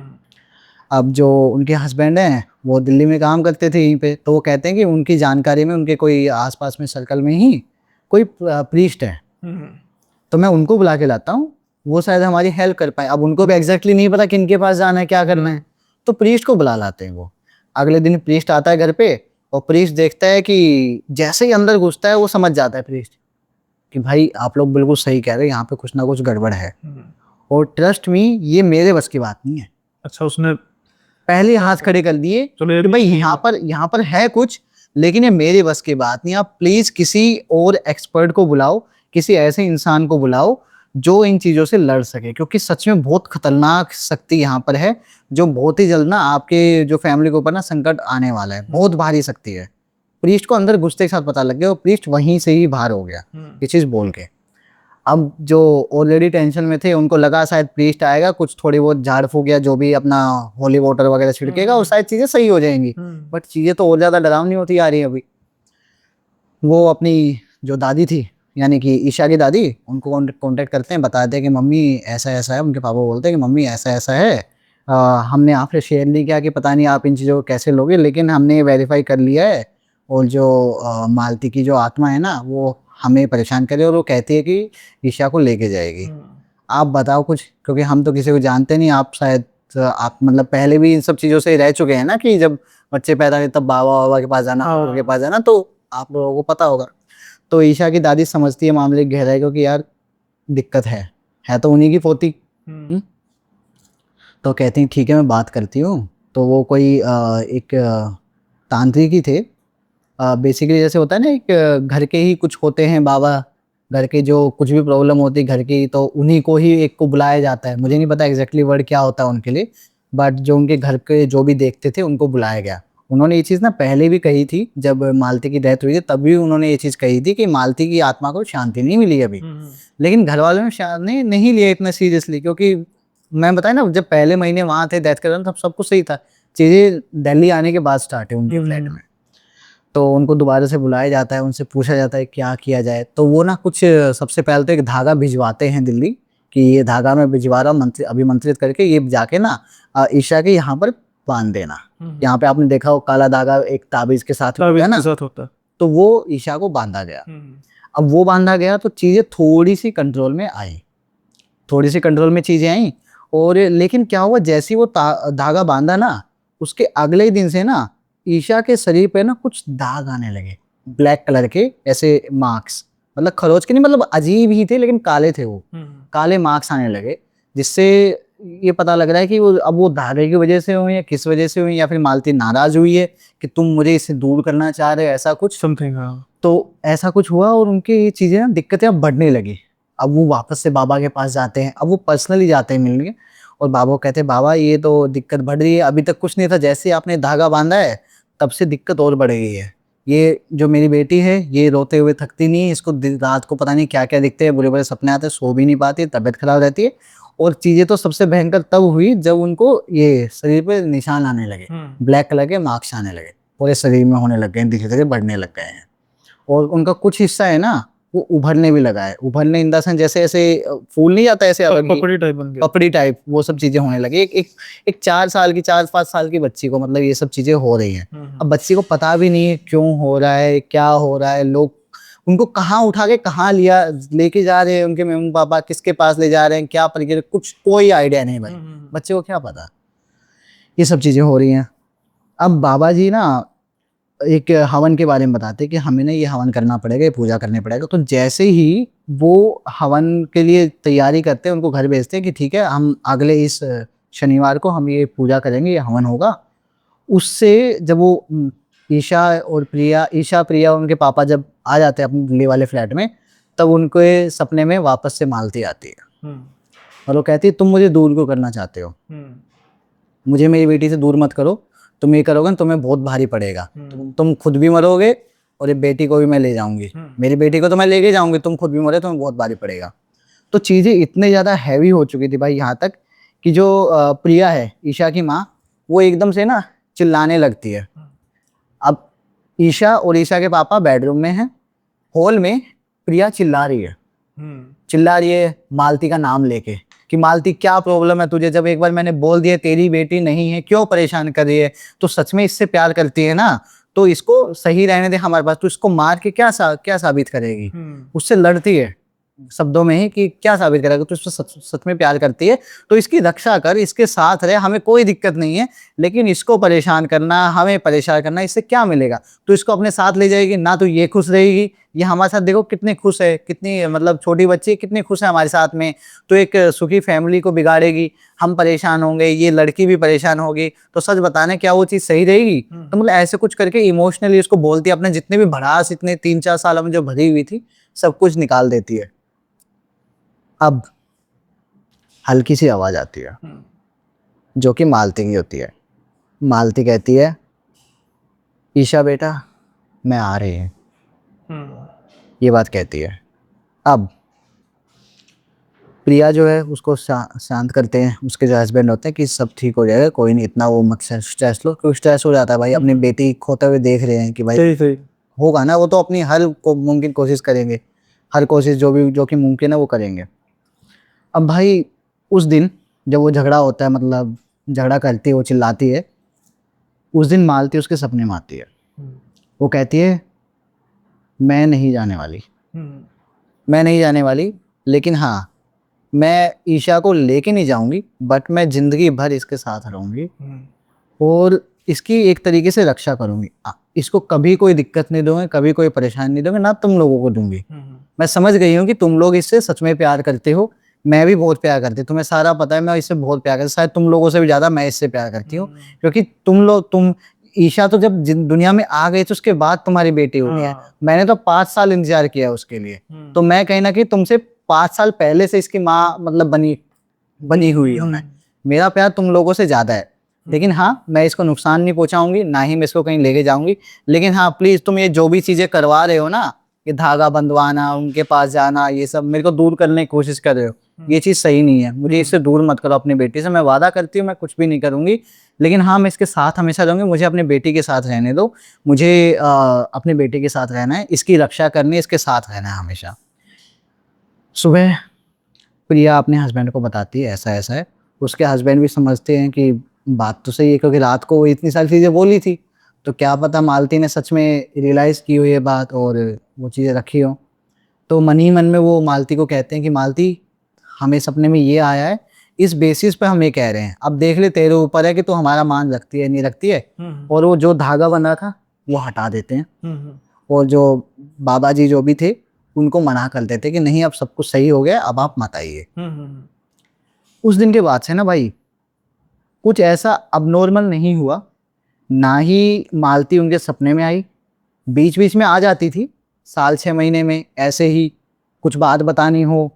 अब जो उनके हस्बैंड हैं वो दिल्ली में काम करते थे यहीं पे, तो वो कहते हैं कि उनकी जानकारी में उनके कोई आसपास में सर्कल में ही कोई प्रीस्ट है, तो मैं उनको बुला के लाता हूँ, वो शायद हमारी हेल्प कर पाए। अब उनको भी एग्जैक्टली नहीं पता किनके पास जाना है, क्या करना है, तो प्रीस्ट को बुला लाते हैं। वो अगले दिन प्रीस्ट आता है घर पे, और प्रीस्ट देखता है कि जैसे ही अंदर घुसता है वो समझ जाता है प्रीस्ट कि भाई आप लोग बिल्कुल सही कह रहे हैं, यहाँ पे कुछ ना कुछ गड़बड़ है। और ट्रस्ट मी, ये मेरे बस की बात नहीं है। अच्छा, उसने पहले हाथ खड़े कर दिए कि भाई यहाँ पर है कुछ, लेकिन ये मेरे बस की बात नहीं। आप प्लीज किसी और एक्सपर्ट को बुलाओ, किसी ऐसे इंसान को बुलाओ जो इन चीजों से लड़ सके, क्योंकि सच में बहुत खतरनाक शक्ति यहाँ पर है, जो बहुत ही जल्द ना आपके जो फैमिली के ऊपर ना संकट आने वाला है। बहुत भारी शक्ति है। प्रीस्ट को अंदर घुसते के साथ पता लग गया, और प्रीस्ट वहीं से ही बाहर हो गया ये चीज बोल के। अब जो ऑलरेडी टेंशन में थे उनको लगा शायद प्रीस्ट आएगा, कुछ थोड़ी बहुत झाड़ फूक या जो भी अपना होली वाटर वगैरह छिड़केगा और शायद चीजें सही हो जाएंगी। बट चीजें तो और ज्यादा डरावनी होती आ रही है। अभी वो अपनी जो दादी थी यानी कि ईशा की दादी, उनको कांटेक्ट करते हैं, बताते हैं कि मम्मी ऐसा ऐसा है। उनके पापा बोलते हैं कि मम्मी ऐसा ऐसा है, हमने आपसे शेयर नहीं किया कि पता नहीं आप इन चीज़ों को कैसे लोगे, लेकिन हमने वेरीफाई कर लिया है, और जो मालती की जो आत्मा है ना वो हमें परेशान करे, और वो कहती है कि ईशा को लेके जाएगी। आप बताओ कुछ, क्योंकि हम तो किसी को जानते नहीं। आप शायद आप मतलब पहले भी इन सब चीज़ों से रह चुके हैं ना, कि जब बच्चे पैदा हुए तब बाबा बाबा के पास जाना, के पास जाना, तो आप लोगों को पता होगा। तो ईशा की दादी समझती है मामले की गहराई को कि यार दिक्कत है तो उन्हीं की पोती। तो कहती हैं ठीक है मैं बात करती हूँ। तो वो कोई एक तांत्रिक ही थे। बेसिकली जैसे होता है ना, एक घर के ही कुछ होते हैं बाबा, घर के जो कुछ भी प्रॉब्लम होती है घर की, तो उन्हीं को ही एक को बुलाया जाता है। मुझे नहीं पता एग्जैक्टली वर्ड क्या होता है उनके लिए, बट जो उनके घर के जो भी देखते थे उनको बुलाया गया। उन्होंने ये चीज़ ना पहले भी कही थी, जब मालती की डेथ हुई थी तब भी उन्होंने ये चीज़ कही थी कि मालती की आत्मा को शांति नहीं मिली अभी। लेकिन घर वालों ने नहीं लिया इतना सीरियसली, क्योंकि मैं बताया ना, जब पहले महीने वहाँ थे डेथ के दौरान तब सब कुछ सही था। चीज़ें दिल्ली आने के बाद स्टार्ट है उनके फ्लैट में। तो उनको दोबारा से बुलाया जाता है, उनसे पूछा जाता है क्या किया जाए। तो वो ना कुछ सबसे पहले तो एक धागा भिजवाते हैं दिल्ली, कि ये धागा मैं भिजवा रहा हूँ अभिमंत्रित करके, ये जाके ना ईशा के यहाँ पर बांध देना। यहाँ पे आपने देखा हो काला धागा एक ताबीज के साथ होता, तो वो ईशा को बांधा गया। अब वो बांधा गया तो चीजें थोड़ी सी कंट्रोल में आई, थोड़ी सी कंट्रोल में चीजें आई। और लेकिन क्या हुआ, जैसे ही वो धागा बांधा ना, उसके अगले ही दिन से ना ईशा के शरीर पे ना कुछ दाग आने लगे, ब्लैक कलर के ऐसे मार्क्स, मतलब खरोच के नहीं, मतलब अजीब ही थे लेकिन काले थे। वो काले मार्क्स आने लगे, जिससे ये पता लग रहा है कि वो धागे की वजह से हुई या किस वजह से हुई, या फिर मालती नाराज हुई है कि तुम मुझे इससे दूर करना चाह रहे हो, ऐसा कुछ समथिंग। तो ऐसा कुछ हुआ और उनकी ये चीजें ना दिक्कतें अब बढ़ने लगी। अब वो वापस से बाबा के पास जाते हैं, अब वो पर्सनली जाते हैं मिलने, और बाबा को कहते हैं बाबा ये तो दिक्कत बढ़ रही है, अभी तक कुछ नहीं था, जैसे आपने धागा बांधा है तब से दिक्कत और बढ़ गई है। ये जो मेरी बेटी है ये रोते हुए थकती नहीं है, इसको रात को पता नहीं क्या क्या दिखते हैं, बुरे बुरे सपने आते हैं, सो भी नहीं पाती, तबीयत खराब रहती है, और चीजें तो सबसे भयंकर तब हुई जब उनको ये शरीर पे निशान आने लगे, ब्लैक कलर के मार्क्स आने लगे, पूरे शरीर में होने लग गए, धीरे धीरे बढ़ने लग गए हैं। और उनका कुछ हिस्सा है ना वो उभरने भी लगा है, उभरने इन द सेंस जैसे ऐसे फूल नहीं जाता ऐसे पपड़ी टाइप बन गया, पपड़ी टाइप, वो सब चीजें होने लगी। एक 4-5 साल की बच्ची को मतलब ये सब चीजें हो रही हैं। अब बच्ची को पता भी नहीं है क्यों हो रहा है, क्या हो रहा है, लोग उनको कहाँ उठा के कहाँ लेके जा रहे हैं, उनके मम्मी पापा किसके पास ले जा रहे हैं, क्या प्रक्रिया, कुछ कोई आइडिया नहीं भाई, बच्चे को क्या पता। ये सब चीजें हो रही हैं। अब बाबा जी ना एक हवन के बारे में बताते कि हमें ना ये हवन करना पड़ेगा, ये पूजा करने पड़ेगा। तो जैसे ही वो हवन के लिए तैयारी करते हैं, उनको घर भेजते हैं कि ठीक है हम अगले इस शनिवार को हम ये पूजा करेंगे, ये हवन होगा। उससे जब वो ईशा प्रिया उनके पापा जब आ जाते हैं अपने दिल्ली वाले फ्लैट में, तब उनके सपने में वापस से मालती आती है और वो कहती है तुम मुझे दूर क्यों करना चाहते हो, मुझे मेरी बेटी से दूर मत करो, तुम ये करोगे ना तुम्हें बहुत भारी पड़ेगा, तुम खुद भी मरोगे और ये बेटी को भी मैं ले जाऊंगी, मेरी बेटी को तो मैं लेके जाऊंगी, तुम खुद भी मरे तुम्हें बहुत भारी पड़ेगा। तो चीजें इतने ज्यादा हैवी हो चुकी थी भाई, यहाँ तक कि जो प्रिया है ईशा की माँ, वो एकदम से ना चिल्लाने लगती है। अब ईशा और ईशा के पापा बेडरूम में हैं, हॉल में प्रिया चिल्ला रही है मालती का नाम लेके कि मालती क्या प्रॉब्लम है तुझे, जब एक बार मैंने बोल दिया तेरी बेटी नहीं है, क्यों परेशान कर रही है, तो सच में इससे प्यार करती है ना, तो इसको सही रहने दे हमारे पास, तो इसको मार के क्या साबित करेगी। उससे लड़ती है शब्दों में ही कि क्या साबित करेगा, तो इसको सच में प्यार करती है, तो इसकी रक्षा कर, इसके साथ रहे, हमें कोई दिक्कत नहीं है, लेकिन इसको परेशान करना, हमें परेशान करना, इससे क्या मिलेगा। तो इसको अपने साथ ले जाएगी ना, तो ये खुश रहेगी, ये हमारे साथ देखो कितने खुश है, कितनी मतलब छोटी बच्ची कितनी खुश है हमारे साथ में, तो एक सुखी फैमिली को बिगाड़ेगी, हम परेशान होंगे, ये लड़की भी परेशान होगी, तो सच बताने क्या वो चीज़ सही रहेगी। तो मतलब ऐसे कुछ करके इमोशनली उसको बोलती है, अपने जितने भी भड़ास इतने 3-4 सालों में जो भरी हुई थी सब कुछ निकाल देती है। अब हल्की सी आवाज आती है जो कि मालती की होती है। मालती कहती है ईशा बेटा मैं आ रही हूँ, ये बात कहती है। अब प्रिया जो है उसको शांत करते हैं, उसके जो हस्बैंड होते हैं कि सब ठीक हो जाएगा, कोई नहीं, इतना वो मत स्ट्रेस लो, क्योंकि स्ट्रेस हो जाता है भाई, अपनी बेटी खोते हुए देख रहे हैं कि भाई सही होगा ना, वो तो अपनी हर मुमकिन कोशिश करेंगे, हर कोशिश जो कि मुमकिन है वो करेंगे। अब भाई उस दिन जब वो झगड़ा होता है, मतलब झगड़ा करती है, वो चिल्लाती है, उस दिन मालती उसके सपने में आती है। वो कहती है मैं नहीं जाने वाली, लेकिन हाँ मैं ईशा को लेके नहीं जाऊंगी, बट मैं जिंदगी भर इसके साथ रहूंगी और इसकी एक तरीके से रक्षा करूंगी, इसको कभी कोई दिक्कत नहीं दूंगी, कभी कोई परेशानी नहीं दूंगी, ना तुम लोगों को दूंगी। मैं समझ गई हूँ कि तुम लोग इससे सच में प्यार करते हो, मैं भी बहुत प्यार करती हूँ, तुम्हें सारा पता है, मैं इससे बहुत प्यार करती हूँ, शायद तुम लोगों से भी ज्यादा मैं इससे प्यार करती हूँ, क्योंकि तुम ईशा तो जब दुनिया में आ गई तो उसके बाद तुम्हारी बेटी हुई है, मैंने तो 5 साल इंतजार किया उसके लिए, तो मैं कहीं ना कहीं तुमसे 5 साल पहले से इसकी माँ मतलब बनी हुई हूँ, मेरा प्यार तुम लोगों से ज्यादा है। लेकिन हाँ मैं इसको नुकसान नहीं पहुंचाऊंगी, ना ही मैं इसको कहीं लेके जाऊंगी, लेकिन हाँ प्लीज तुम ये जो भी चीजें करवा रहे हो ना, ये धागा बंधवाना, उनके पास जाना, ये सब मेरे को दूर करने की कोशिश कर रहे हो, ये चीज सही नहीं है, मुझे इससे दूर मत करो अपनी बेटी से, मैं वादा करती हूँ मैं कुछ भी नहीं करूंगी, लेकिन हाँ मैं इसके साथ हमेशा रहूंगी, मुझे अपनी बेटी के साथ रहने दो, मुझे अपनी बेटी के साथ रहना है, इसकी रक्षा करनी है, इसके साथ रहना है हमेशा। सुबह प्रिया अपने हस्बैंड को बताती है ऐसा ऐसा है, उसके हस्बैंड भी समझते हैं कि बात तो सही है, क्योंकि रात को वो इतनी सारी चीज़ें बोली थी, तो क्या पता मालती ने सच में रियलाइज़ की हो ये बात और वो चीज़ें रखी हो। तो मन ही मन में वो मालती को कहते हैं कि मालती हमें सपने में ये आया है, इस बेसिस पे हम ये कह रहे हैं, अब देख ले तेरे ऊपर है कि तू हमारा मान रखती है नहीं रखती है। और वो जो धागा बना था वो हटा देते हैं, और जो बाबा जी जो भी थे उनको मना कर देते कि नहीं अब सब कुछ सही हो गया, अब आप मत आइए। उस दिन के बाद से ना भाई कुछ ऐसा अबनॉर्मल नहीं हुआ, ना ही मालती उनके सपने में आई, बीच बीच में आ जाती थी, साल 6 महीने में ऐसे ही कुछ बात बतानी हो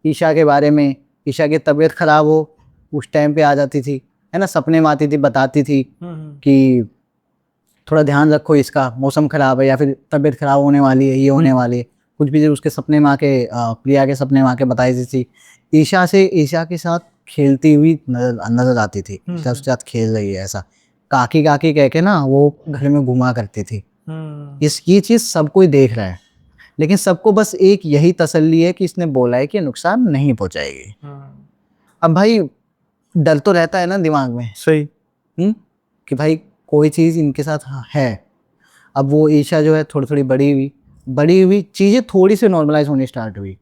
ईशा के बारे में, ईशा की तबीयत खराब हो, उस टाइम पे आ जाती थी, है ना, सपने में आती थी, बताती थी कि थोड़ा ध्यान रखो इसका, मौसम खराब है या फिर तबीयत खराब होने वाली है, ये होने वाली है, कुछ भी उसके सपने में आके प्रिया के सपने में आके बताई देती थी। ईशा के साथ खेलती हुई नजर आती थी, उसके साथ खेल रही है ऐसा, काकी काकी कह के ना वो घर में घुमा करती थी। ये चीज सब कोई देख रहा है, लेकिन सबको बस एक यही तसल्ली है कि इसने बोला है कि नुकसान नहीं पहुंचाएगी। अब भाई डर तो रहता है ना दिमाग में, सही कि भाई कोई चीज इनके साथ है। अब वो ईशा जो है थोड़ी थोड़ी बड़ी हुई चीजें थोड़ी सी नॉर्मलाइज होनी स्टार्ट हुई,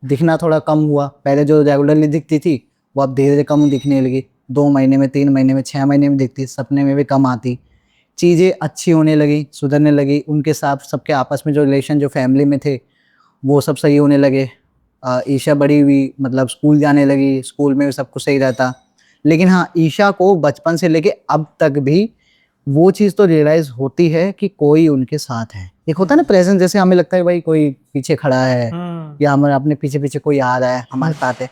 दिखना थोड़ा कम हुआ। पहले जो रेगुलरली दिखती थी वो अब धीरे धीरे कम दिखने लगी, 2 महीने में, 3 महीने में, 6 महीने में दिखती, सपने में भी कम आती। चीज़ें अच्छी होने लगी, सुधरने लगी, उनके साथ सबके आपस में जो रिलेशन जो फैमिली में थे वो सब सही होने लगे। ईशा बड़ी हुई, मतलब स्कूल जाने लगी, स्कूल में भी सब कुछ सही रहता। लेकिन हाँ, ईशा को बचपन से लेके अब तक भी वो चीज़ तो रियलाइज होती है कि कोई उनके साथ है। एक होता है ना प्रेजेंस, जैसे हमें लगता है भाई कोई पीछे खड़ा है या हमारे अपने पीछे पीछे कोई आ रहा है हमारे साथ है।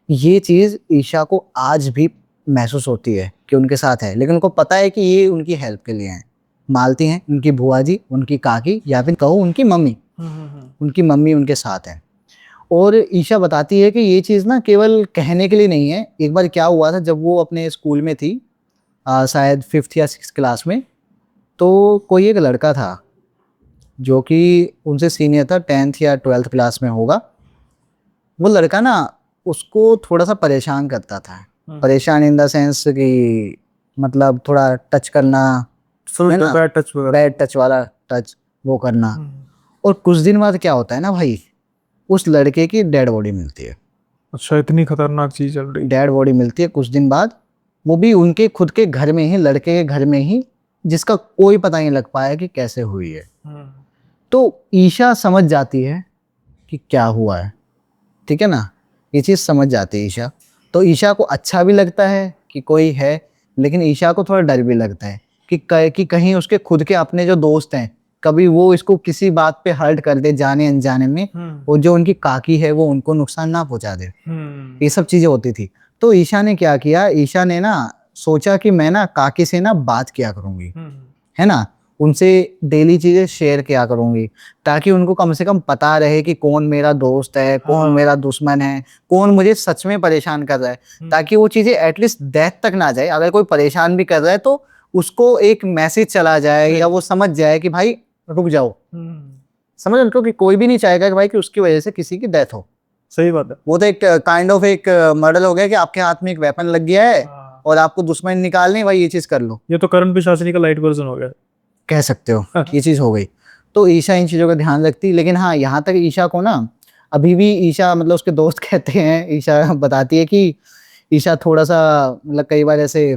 ये चीज़ ईशा को आज भी महसूस होती है कि उनके साथ है, लेकिन उनको पता है कि ये उनकी हेल्प के लिए हैं। मालती हैं उनकी बुआ जी, उनकी काकी, या फिर कहो उनकी मम्मी, उनकी मम्मी उनके साथ है। और ईशा बताती है कि ये चीज़ ना केवल कहने के लिए नहीं है। एक बार क्या हुआ था, जब वो अपने स्कूल में थी, शायद 5th या 6th क्लास में, तो कोई एक लड़का था जो कि उनसे सीनियर था, 10th या 12th क्लास में होगा। वो लड़का ना उसको थोड़ा सा परेशान करता था। परेशान इन द सेंस कि मतलब थोड़ा टच करना, बैड टच वाला टच वो करना। और कुछ दिन बाद क्या होता है ना भाई, उस लड़के की डेड बॉडी मिलती है। अच्छा, इतनी खतरनाक चीज चल रही। डेड बॉडी मिलती है कुछ दिन बाद, वो भी उनके खुद के घर में ही, लड़के के घर में ही, जिसका कोई पता नहीं लग पाया कि कैसे हुई है। तो ईशा समझ जाती है कि क्या हुआ है, ठीक है ना, ये चीज़ समझ जाती है ईशा। तो ईशा को अच्छा भी लगता है कि कोई है, लेकिन ईशा को थोड़ा डर भी लगता है कि कहीं उसके खुद के अपने जो दोस्त हैं, कभी वो इसको किसी बात पे हर्ट कर दे जाने अनजाने में, और जो उनकी काकी है वो उनको नुकसान ना पहुंचा दे। ये सब चीजें होती थी। तो ईशा ने क्या किया, ईशा ने ना सोचा कि मैं ना काकी से ना बात किया करूंगी, है ना, उनसे डेली चीजें शेयर किया करूंगी, ताकि उनको कम से कम पता रहे कि कौन मेरा दोस्त है, कौन मेरा दुश्मन है, कौन मुझे सच में परेशान कर रहा है, ताकि वो चीजें एटलीस्ट डेथ तक ना जाए। अगर कोई परेशान भी कर रहा है तो उसको एक मैसेज चला जाए, या वो समझ जाए कि भाई रुक जाओ। समझ रहे हो, कि कोई भी नहीं चाहेगा कि भाई कि उसकी वजह से किसी की डेथ हो। सही बात है। वो तो एक काइंड ऑफ एक मर्डर हो गया कि आपके हाथ में एक वेपन लग गया है और आपको दुश्मन निकालने, भाई ये चीज कर लो। ये तो करण पिशाचिनी का लाइट वर्जन हो गया, कह सकते हो। ये चीज हो गई। तो ईशा इन चीजों का ध्यान रखती, लेकिन हाँ, यहाँ तक ईशा को ना अभी भी ईशा, मतलब उसके दोस्त कहते हैं, ईशा बताती है कि ईशा थोड़ा सा मतलब कई बार ऐसे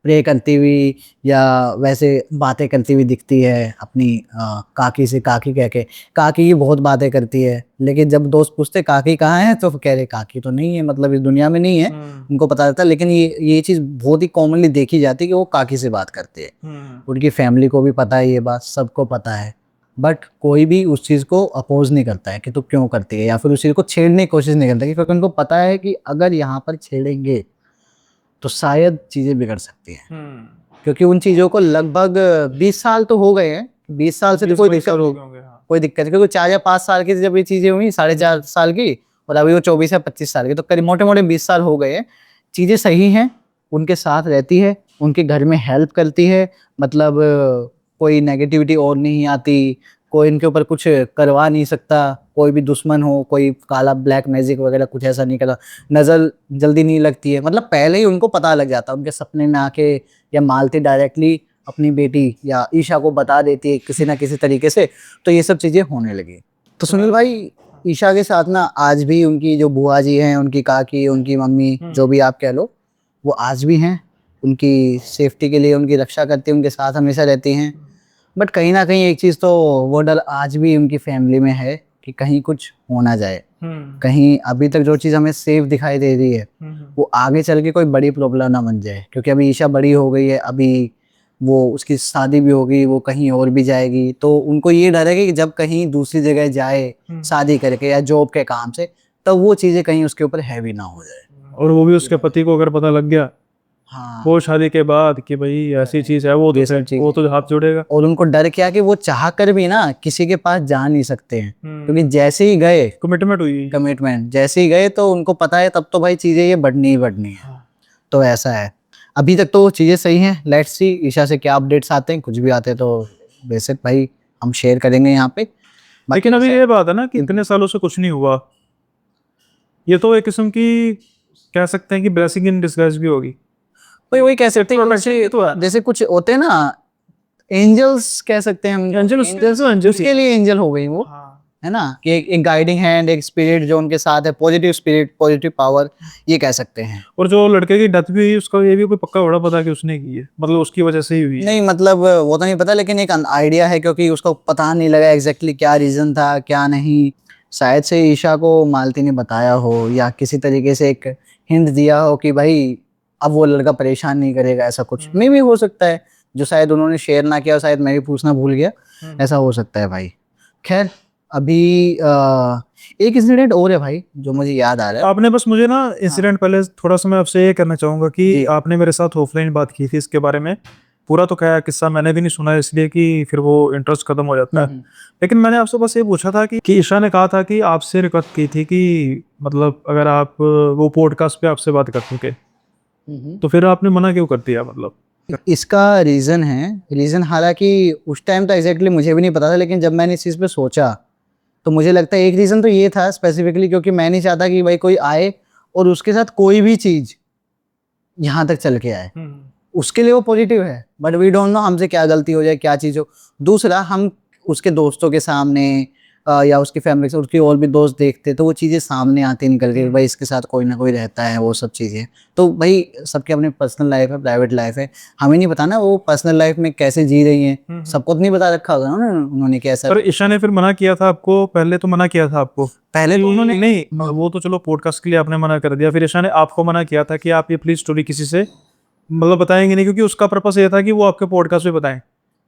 प्रे करती हुई या वैसे बातें करती हुई दिखती है अपनी काकी से। काकी कह के, काकी की बहुत बातें करती है, लेकिन जब दोस्त पूछते काकी कहाँ है तो कह रहे काकी तो नहीं है, मतलब इस दुनिया में नहीं है, उनको पता रहता। लेकिन ये चीज़ बहुत ही कॉमनली देखी जाती है कि वो काकी से बात करते हैं। उनकी फैमिली को भी पता है, ये बात सबको पता है, बट कोई भी उस चीज़ को अपोज नहीं करता है कि तू क्यों करती है, या फिर उस चीज़ को छेड़ने की कोशिश नहीं करता, क्योंकि उनको पता है कि अगर यहाँ पर छेड़ेंगे तो शायद चीज़ें बिगड़ सकती हैं। क्योंकि उन चीज़ों को लगभग 20 साल तो हो गए हैं। 20 साल से कोई दिक्कत हो गई, कोई दिक्कत नहीं, क्योंकि 4 या 5 साल की जब ये चीज़ें हुई, 4.5 साल की, और अभी वो 24 या 25 साल की, तो करीब मोटे मोटे 20 साल हो गए हैं। चीज़ें सही हैं, उनके साथ रहती है, उनके घर में हेल्प करती है, मतलब कोई नेगेटिविटी और नहीं आती, कोई इनके ऊपर कुछ करवा नहीं सकता, कोई भी दुश्मन हो, कोई काला ब्लैक मैजिक वगैरह कुछ ऐसा नहीं करता, नज़र जल्दी नहीं लगती है, मतलब पहले ही उनको पता लग जाता, उनके सपने में आके या मालती डायरेक्टली अपनी बेटी या ईशा को बता देती है किसी ना किसी तरीके से, तो ये सब चीज़ें होने लगी। तो सुनील भाई, ईशा के साथ ना आज भी उनकी जो बुआ जी हैं, उनकी काकी, उनकी मम्मी, जो भी आप कह लो, वो आज भी हैं, उनकी सेफ्टी के लिए उनकी रक्षा करती हैं, उनके साथ हमेशा रहती हैं। बट कहीं ना कहीं एक चीज़ तो वो डर आज भी उनकी फैमिली में है कि कहीं कुछ हो ना जाए, कहीं अभी तक जो चीज़ हमें सेफ दिखाई दे रही है वो आगे चल के कोई बड़ी प्रॉब्लम ना बन जाए। क्योंकि अभी ईशा बड़ी हो गई है, अभी वो उसकी शादी भी होगी, वो कहीं और भी जाएगी, तो उनको ये डर है कि जब कहीं दूसरी जगह जाए शादी करके या जॉब के काम से, तब वो चीज़ें कहीं उसके ऊपर हैवी ना हो जाए। और वो भी उसके पति को अगर पता लग गया हाँ वो शादी के बाद कि भाई ऐसी चीज है, वो वो तो हाथ जोड़ेगा। और उनको डर क्या कि वो चाह कर भी ना किसी के पास जा नहीं सकते हैं, क्योंकि जैसे ही गए कमिटमेंट जैसे ही गए तो उनको पता है तब तो भाई चीजें ये बढ़नी ही बढ़नी है। तो ऐसा है, अभी तक तो चीजें सही हैं। लेट्स सी ईशा से क्या अपडेट्स आते हैं, कुछ भी आते हैं तो बेसिक भाई हम शेयर करेंगे यहाँ पे। लेकिन अभी ये बात है ना कि इतने सालों से कुछ नहीं हुआ, ये तो एक किस्म की कह सकते हैं कि ब्लेसिंग इन डिस्गाइज भी होगी। वही कह सकते हैं, जैसे कुछ होते हैं ना एंजल्स कह सकते हैं हम, एंजल्स के लिए एंजल हो गई वो। हाँ। है ना कि एक गाइडिंग हैंड, एक स्पिरिट जो उनके साथ है, पॉजिटिव स्पिरिट, पॉजिटिव पावर, ये कह सकते हैं। और जो लड़के की डेथ भी हुई उसका ये भी कोई पक्का बड़ा पता कि उसने की है, मतलब उसकी वजह से ही हुई है? नहीं मतलब वो तो नहीं पता, लेकिन एक आइडिया है, क्योंकि उसको पता नहीं लगा एग्जैक्टली क्या रीजन था क्या नहीं। शायद से ईशा को मालती ने बताया हो या किसी तरीके से एक हिंट दिया हो कि भाई अब वो लड़का परेशान नहीं करेगा, ऐसा कुछ मे भी हो सकता है जो शायद उन्होंने शेयर ना किया, शायद मैं भी पूछना भूल गया, ऐसा हो सकता है भाई। खैर अभी एक इंसिडेंट और है भाई जो मुझे याद आ रहा है। आपने बस मुझे ना इंसिडेंट पहले थोड़ा सा मैं आपसे ये करना चाहूंगा कि आपने मेरे साथ ऑफलाइन बात की थी इसके बारे में, पूरा तो क्या किस्सा मैंने भी नहीं सुना इसलिए कि फिर वो इंटरेस्ट खत्म हो जाता है। लेकिन मैंने आपसे बस ये पूछा था कि ईशा ने कहा था कि आपसे रिक्वेस्ट की थी कि मतलब अगर आप वो पॉडकास्ट पे आपसे बात कर सके, तो फिर आपने मना क्यों कर दिया? मतलब इसका रीज़न है, रीज़न हालांकि उस टाइम तो एग्जैक्टली मुझे भी नहीं पता था, लेकिन जब मैंने इस चीज़ पे सोचा तो मुझे लगता है एक रीज़न तो ये था स्पेसिफिकली, क्योंकि मैं नहीं चाहता कि भाई कोई आए और उसके साथ कोई भी चीज़ यहाँ तक चल के आए। उसके लिए वो पॉजिटिव है, बट वी डोंट नो हमसे क्या गलती हो जाए, क्या चीज़ हो। दूसरा, हम उसके दोस्तों के सामने या उसकी फैमिली से उसके और भी दोस्त देखते तो वो चीज़ें सामने आती निकल के, भाई इसके साथ कोई ना कोई रहता है, वो सब चीज़ें। तो भाई सबके अपनी पर्सनल लाइफ है, प्राइवेट लाइफ है, हमें नहीं पता ना वो पर्सनल लाइफ में कैसे जी रही हैं, सबको तो नहीं बता रखा होगा ना उन्होंने कैसा। पर ईशा ने फिर मना किया था आपको? पहले तो मना किया था आपको? पहले तो उन्होंने नहीं, वो तो चलो पॉडकास्ट के लिए आपने मना कर दिया, फिर ईशा ने आपको मना किया था कि आप ये प्लीज स्टोरी किसी से मतलब बताएंगे नहीं, क्योंकि उसका पर्पस ये था कि वो आपके पॉडकास्ट पे बताएं।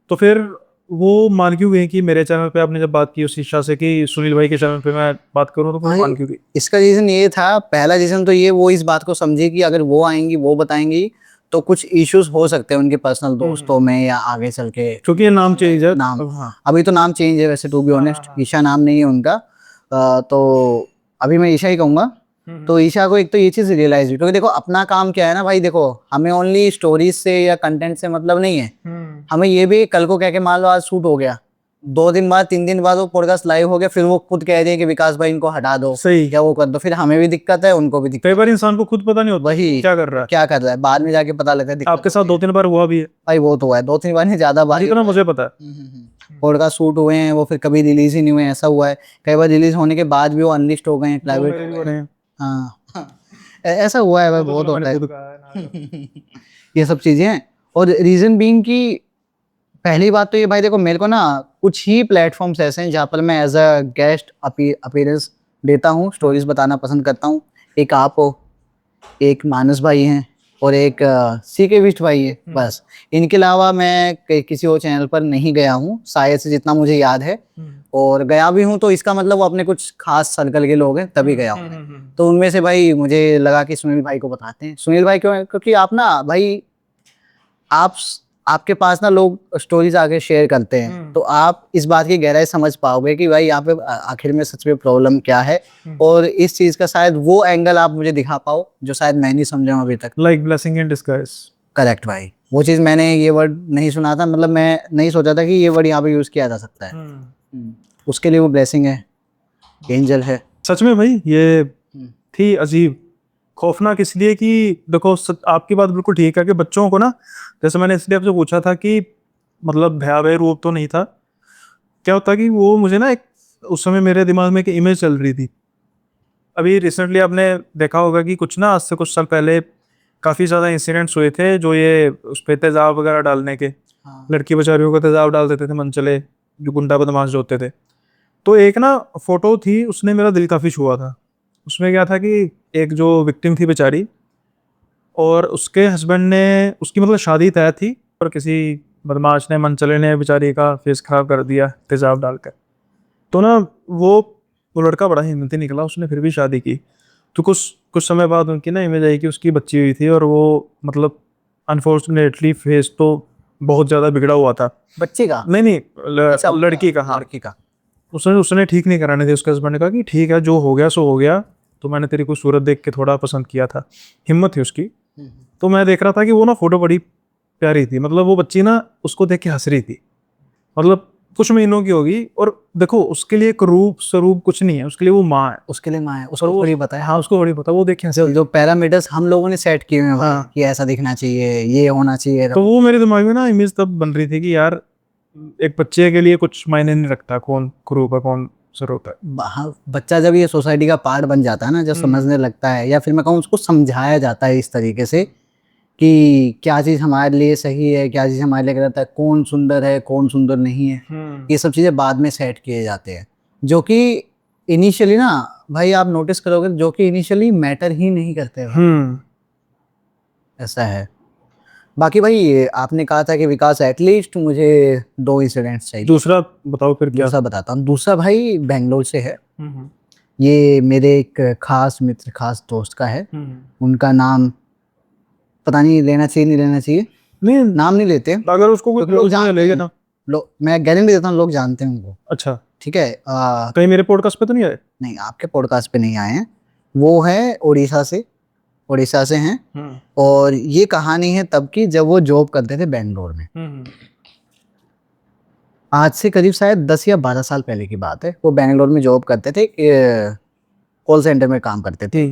तो फिर वो मान क्यों गई कि मेरे चैनल पे आपने जब बात की उस ईशा से कि सुनील भाई के चैनल पे मैं बात करूँ, तो मान क्यों गई? इसका रीजन ये था, पहला रीजन तो ये, वो इस बात को समझे कि अगर वो आएंगी वो बताएंगी तो कुछ इश्यूज हो सकते हैं उनके पर्सनल दोस्तों में या आगे चल के, क्योंकि ये नाम चेंज है। नाम अभी तो नाम चेंज है वैसे, टू बी ऑनेस्ट ईशा नाम नहीं है उनका। तो अभी मैं ईशा ही कहूंगा। तो ईशा को एक तो ये चीज रियलाइज हुई, क्योंकि देखो अपना काम क्या है ना भाई, देखो हमें ओनली स्टोरीज से या कंटेंट से मतलब नहीं है, हमें ये भी कल को कह के मान लो आज शूट हो गया, 2 दिन बाद 3 दिन बाद वो पॉडकास्ट लाइव हो गया, फिर वो खुद कह रहे हैं कि विकास भाई इनको हटा दो, सही क्या वो कर दो, फिर हमें भी दिक्कत है उनको भी दिक्कत। कई बार इंसान को खुद पता नहीं होता वही क्या कर रहा है, क्या कर रहा है, बाद में जाके पता लगता है। आपके साथ 2-3 बार हुआ भी है भाई, वो तो है 2-3 बार नहीं, ज्यादा बार जितना मुझे पता है। पॉडकास्ट शूट हुए हैं वो फिर कभी रिलीज ही नहीं हुए, ऐसा हुआ है। कई बार रिलीज होने के बाद भी वो अनलिस्ट हो गए हैं, प्राइवेट। हाँ ऐसा हुआ है भाई, बहुत होता है ये सब चीजें हैं। और रीजन बीइंग कि पहली बात तो ये भाई देखो, मेरे को ना कुछ ही प्लेटफॉर्म्स ऐसे हैं जहाँ पर मैं एज अ गेस्ट अपीयरेंस देता हूँ, स्टोरीज बताना पसंद करता हूँ। एक आप हो, एक मानस भाई हैं और एक सीके विष्ट भाई है, बस। इनके अलावा मैं किसी और चैनल पर नहीं गया हूँ शायद से, जितना मुझे याद है। और गया भी हूँ तो इसका मतलब वो अपने कुछ खास सर्कल के लोग हैं तभी गया हूँ। तो उनमें से भाई मुझे लगा कि सुनील भाई को बताते हैं। सुनील भाई क्यों? क्योंकि आप ना भाई, आपके पास ना लोग स्टोरीज आके शेयर करते हैं तो आप इस बात की गहराई समझ पाओगे कि भाई यहाँ पे आखिर में सच में प्रॉब्लम क्या है, और इस चीज का शायद वो एंगल आप मुझे दिखा पाओ जो शायद मैं नहीं समझा हूं अभी तक। Like blessing in disguise. Correct भाई, वो चीज मैंने ये वर्ड नहीं सुना था, मतलब मैं नहीं सोचा था कि ये वर्ड यहाँ पे यूज किया जा सकता है। उसके लिए वो ब्लेसिंग है, एंजल है। सच में भाई ये थी अजीब, खौफनाक इसलिए कि देखो आपकी बात बिल्कुल ठीक है कि बच्चों को ना, जैसे मैंने इसलिए आपसे पूछा था कि मतलब भयावह रूप तो नहीं था, क्या होता कि वो मुझे ना एक उस समय मेरे दिमाग में एक इमेज चल रही थी। अभी रिसेंटली आपने देखा होगा कि कुछ ना आज से कुछ साल पहले काफ़ी ज़्यादा इंसिडेंट्स हुए थे जो ये उस पर तेज़ाब वगैरह डालने के, लड़की बेचारियों को तेज़ाब डाल देते थे मनचले जो गुंडा बदमाश जो होते थे। तो एक ना फोटो थी, उसने मेरा दिल काफ़ी छुआ था। उसमें क्या था कि एक जो विक्टिम थी बेचारी और उसके हस्बैंड ने, उसकी मतलब शादी तय थी और किसी बदमाश ने, मनचले ने बेचारी का फेस खराब कर दिया तेजाब डालकर। तो ना वो लड़का बड़ा हिम्मती निकला, उसने फिर भी शादी की। तो कुछ समय बाद उनकी ना इमेज आई कि उसकी बच्ची हुई थी और वो मतलब अनफॉर्चुनेटली फेस तो बहुत ज़्यादा बिगड़ा हुआ था। बच्चे का? नहीं, अच्छा, लड़की का। हाँ, लड़की का। उसने उसने ठीक नहीं कराने थे। उसके हस्बैंड ने कहा कि ठीक है, जो हो गया सो हो गया, तो मैंने तेरी को सूरत देख के थोड़ा पसंद किया था, हिम्मत थी उसकी। तो मैं देख रहा था कि वो ना फोटो बड़ी प्यारी थी, मतलब वो बच्ची ना उसको देख के हंस रही थी, मतलब कुछ महीनों की होगी। और देखो उसके लिए एक रूप स्वरूप कुछ नहीं है, उसके लिए वो माँ है। उसके लिए माँ है, और उसको वो थोड़ी पता है। हाँ, उसको बड़ी पता, वो देखे हंस जो रही जो पैरामीटर्स हम लोगों ने सेट किए हुए हैं भाई, हाँ। कि ऐसा दिखना चाहिए, ये होना चाहिए, तो वो मेरे दिमाग में ना इमेज तब बन रही थी कि यार एक बच्चे के लिए कुछ मायने नहीं रखता कौन क्रूप है कौन स्वरूप है। हाँ, बच्चा जब ये सोसाइटी का पार्ट बन जाता है ना, जब समझने लगता है, या फिर मैं कहूँ उसको समझाया जाता है इस तरीके से कि क्या चीज़ हमारे लिए सही है, क्या चीज़ हमारे लिए गलत है, कौन सुंदर है कौन सुंदर नहीं है, ये सब चीज़ें बाद में सेट किए जाते हैं, जो कि इनिशियली ना भाई आप नोटिस करोगे, जो कि इनिशियली मैटर ही नहीं करते भाई। ऐसा है। बाकी भाई आपने कहा था कि विकास एटलीस्ट मुझे 2 इंसिडेंट्स चाहिए। दूसरा बताओ फिर क्या। दूसरा बताता हूँ। दूसरा भाई बेंगलोर से है। हम्म। ये मेरे एक खास मित्र, खास दोस्त का है। उनका नाम पता नहीं लेना चाहिए नहीं लेना चाहिए, नहीं, नाम नहीं लेते अगर उसको कोई क्योंकि लोग प्रॉब्लम है जानते लेगा हैं। ना। मैं गारंटी देता हूँ लोग जानते हैं उनको। अच्छा, ठीक है। कहीं मेरे पॉडकास्ट पे तो नहीं आए? नहीं, आपके पॉडकास्ट पे नहीं आए हैं। वो है उड़ीसा से, उड़ीसा से हैं। और ये कहानी है तब की जब वो जॉब करते थे बेंगलोर में। आज से करीब शायद 10 या 12 साल पहले की बात है। वो बेंगलोर में जॉब करते थे, कॉल सेंटर में काम करते थे,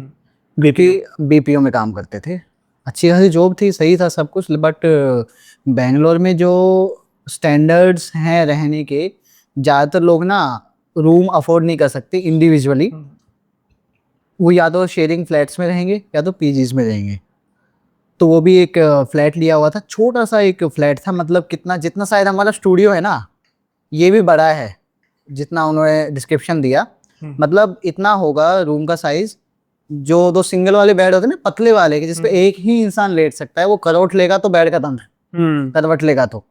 बीपीओ में काम करते थे। अच्छी खासी जॉब थी, सही था सब कुछ, बट बेंगलोर में जो स्टैंडर्ड्स हैं रहने के, ज़्यादातर लोग ना रूम अफोर्ड नहीं कर सकते इंडिविजुअली। वो या तो शेयरिंग फ्लैट्स में रहेंगे या तो पीजीज में रहेंगे। तो वो भी एक फ्लैट लिया हुआ था, छोटा सा एक फ्लैट था, मतलब कितना, जितना शायद हमारा स्टूडियो है ना, ये भी बड़ा है जितना उन्होंने डिस्क्रिप्शन दिया। मतलब इतना होगा रूम का साइज। जो 2 सिंगल वाले बेड होते हैं ना, पतले वाले के, जिसपे एक ही इंसान लेट सकता है, वो करवट लेगा तो बेड खत्म है, करवट लेगा तो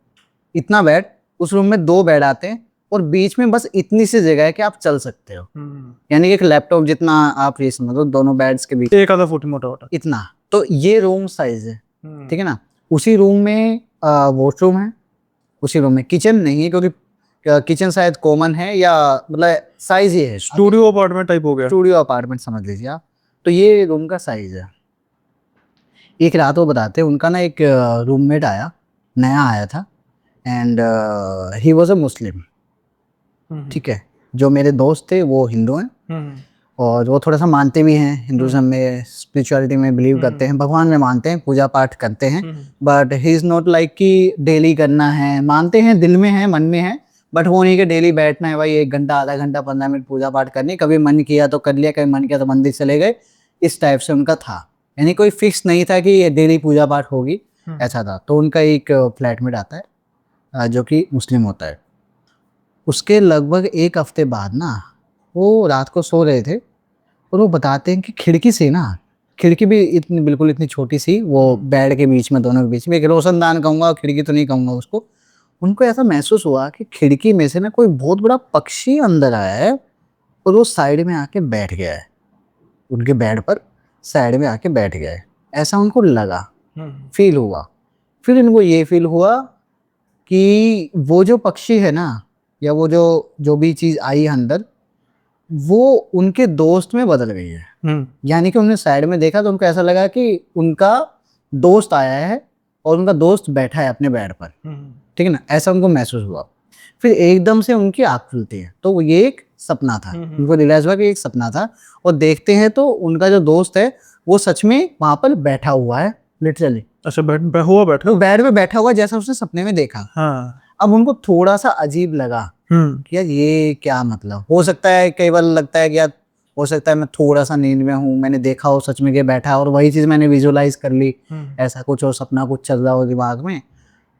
इतना बेड। उस रूम में 2 बेड आते हैं और बीच में बस इतनी सी जगह है कि आप चल सकते हो, यानी कि एक लैपटॉप जितना आप ये समझो, दोनों बेड्स के बीच एक आधा फुट मोटा मोटा इतना। तो ये रूम साइज है, ठीक है ना। उसी रूम में वॉशरूम है, उसी रूम में किचन नहीं है, क्योंकि किचन शायद कॉमन है, या मतलब साइज ये है, स्टूडियो अपार्टमेंट टाइप हो गया, स्टूडियो अपार्टमेंट समझ लीजिए आप। तो ये रूम का साइज है। एक रात वो बताते हैं, उनका ना एक रूममेट आया, नया आया था, एंड ही वाज अ मुस्लिम। ठीक है। जो मेरे दोस्त थे वो हिंदू हैं, और वो थोड़ा सा मानते भी हैं, हिंदुज़म में, स्पिरिचुअलिटी में बिलीव करते हैं, भगवान में मानते हैं, पूजा पाठ करते हैं। But he is not like कि डेली करना है, मानते हैं, दिल में है, मन में है, बट वो नहीं कि डेली बैठना है भाई 1 घंटा, आधा घंटा, 15 मिनट पूजा पाठ करनी। कभी मन किया तो कर लिया, कभी मन किया तो मंदिर चले गए। इस टाइप से उनका था, यानी कोई फिक्स नहीं था कि ये डेली पूजा पाठ होगी, ऐसा था। तो उनका एक फ्लैटमेट आता है जो कि मुस्लिम होता है। उसके लगभग 1 हफ्ते बाद ना, वो रात को सो रहे थे और वो बताते हैं कि खिड़की से ना, खिड़की भी इतनी, बिल्कुल इतनी छोटी सी, वो बेड के बीच में, दोनों के बीच में, एक रोशनदान कहूँगा, खिड़की तो नहीं कहूँगा उसको। उनको ऐसा महसूस हुआ कि खिड़की में से ना कोई बहुत बड़ा पक्षी अंदर आया है और वो साइड में आके बैठ गया है, उनके बेड पर साइड में आके बैठ गया है, ऐसा उनको लगा, फील हुआ। फिर इनको ये फील हुआ कि वो जो पक्षी है ना, या वो जो जो भी चीज़ आई है अंदर, वो उनके दोस्त में बदल गई है। यानी कि उन्होंने साइड में देखा तो उनको ऐसा लगा कि उनका दोस्त आया है और उनका दोस्त बैठा है अपने बेड पर, ठीक है ना, ऐसा उनको महसूस हुआ। फिर एकदम से उनकी आँख खुलती है, तो ये एक सपना था। उनको रियलाइज हुआ कि एक सपना था, और देखते हैं तो उनका जो दोस्त है वो सच में वहां पर बैठा हुआ है, लिटरली। अच्छा, बैठा तो बेड पे बैठा हुआ जैसा उसने सपने में देखा। हाँ। अब उनको थोड़ा सा अजीब लगा कि यार ये क्या, मतलब हो सकता है, कई बार लगता है कि यार हो सकता है मैं थोड़ा सा नींद में हूँ, मैंने देखा हो सच में कि बैठा है और वही चीज़ मैंने विजुअलाइज कर ली, ऐसा कुछ, और सपना कुछ चल रहा हो दिमाग में।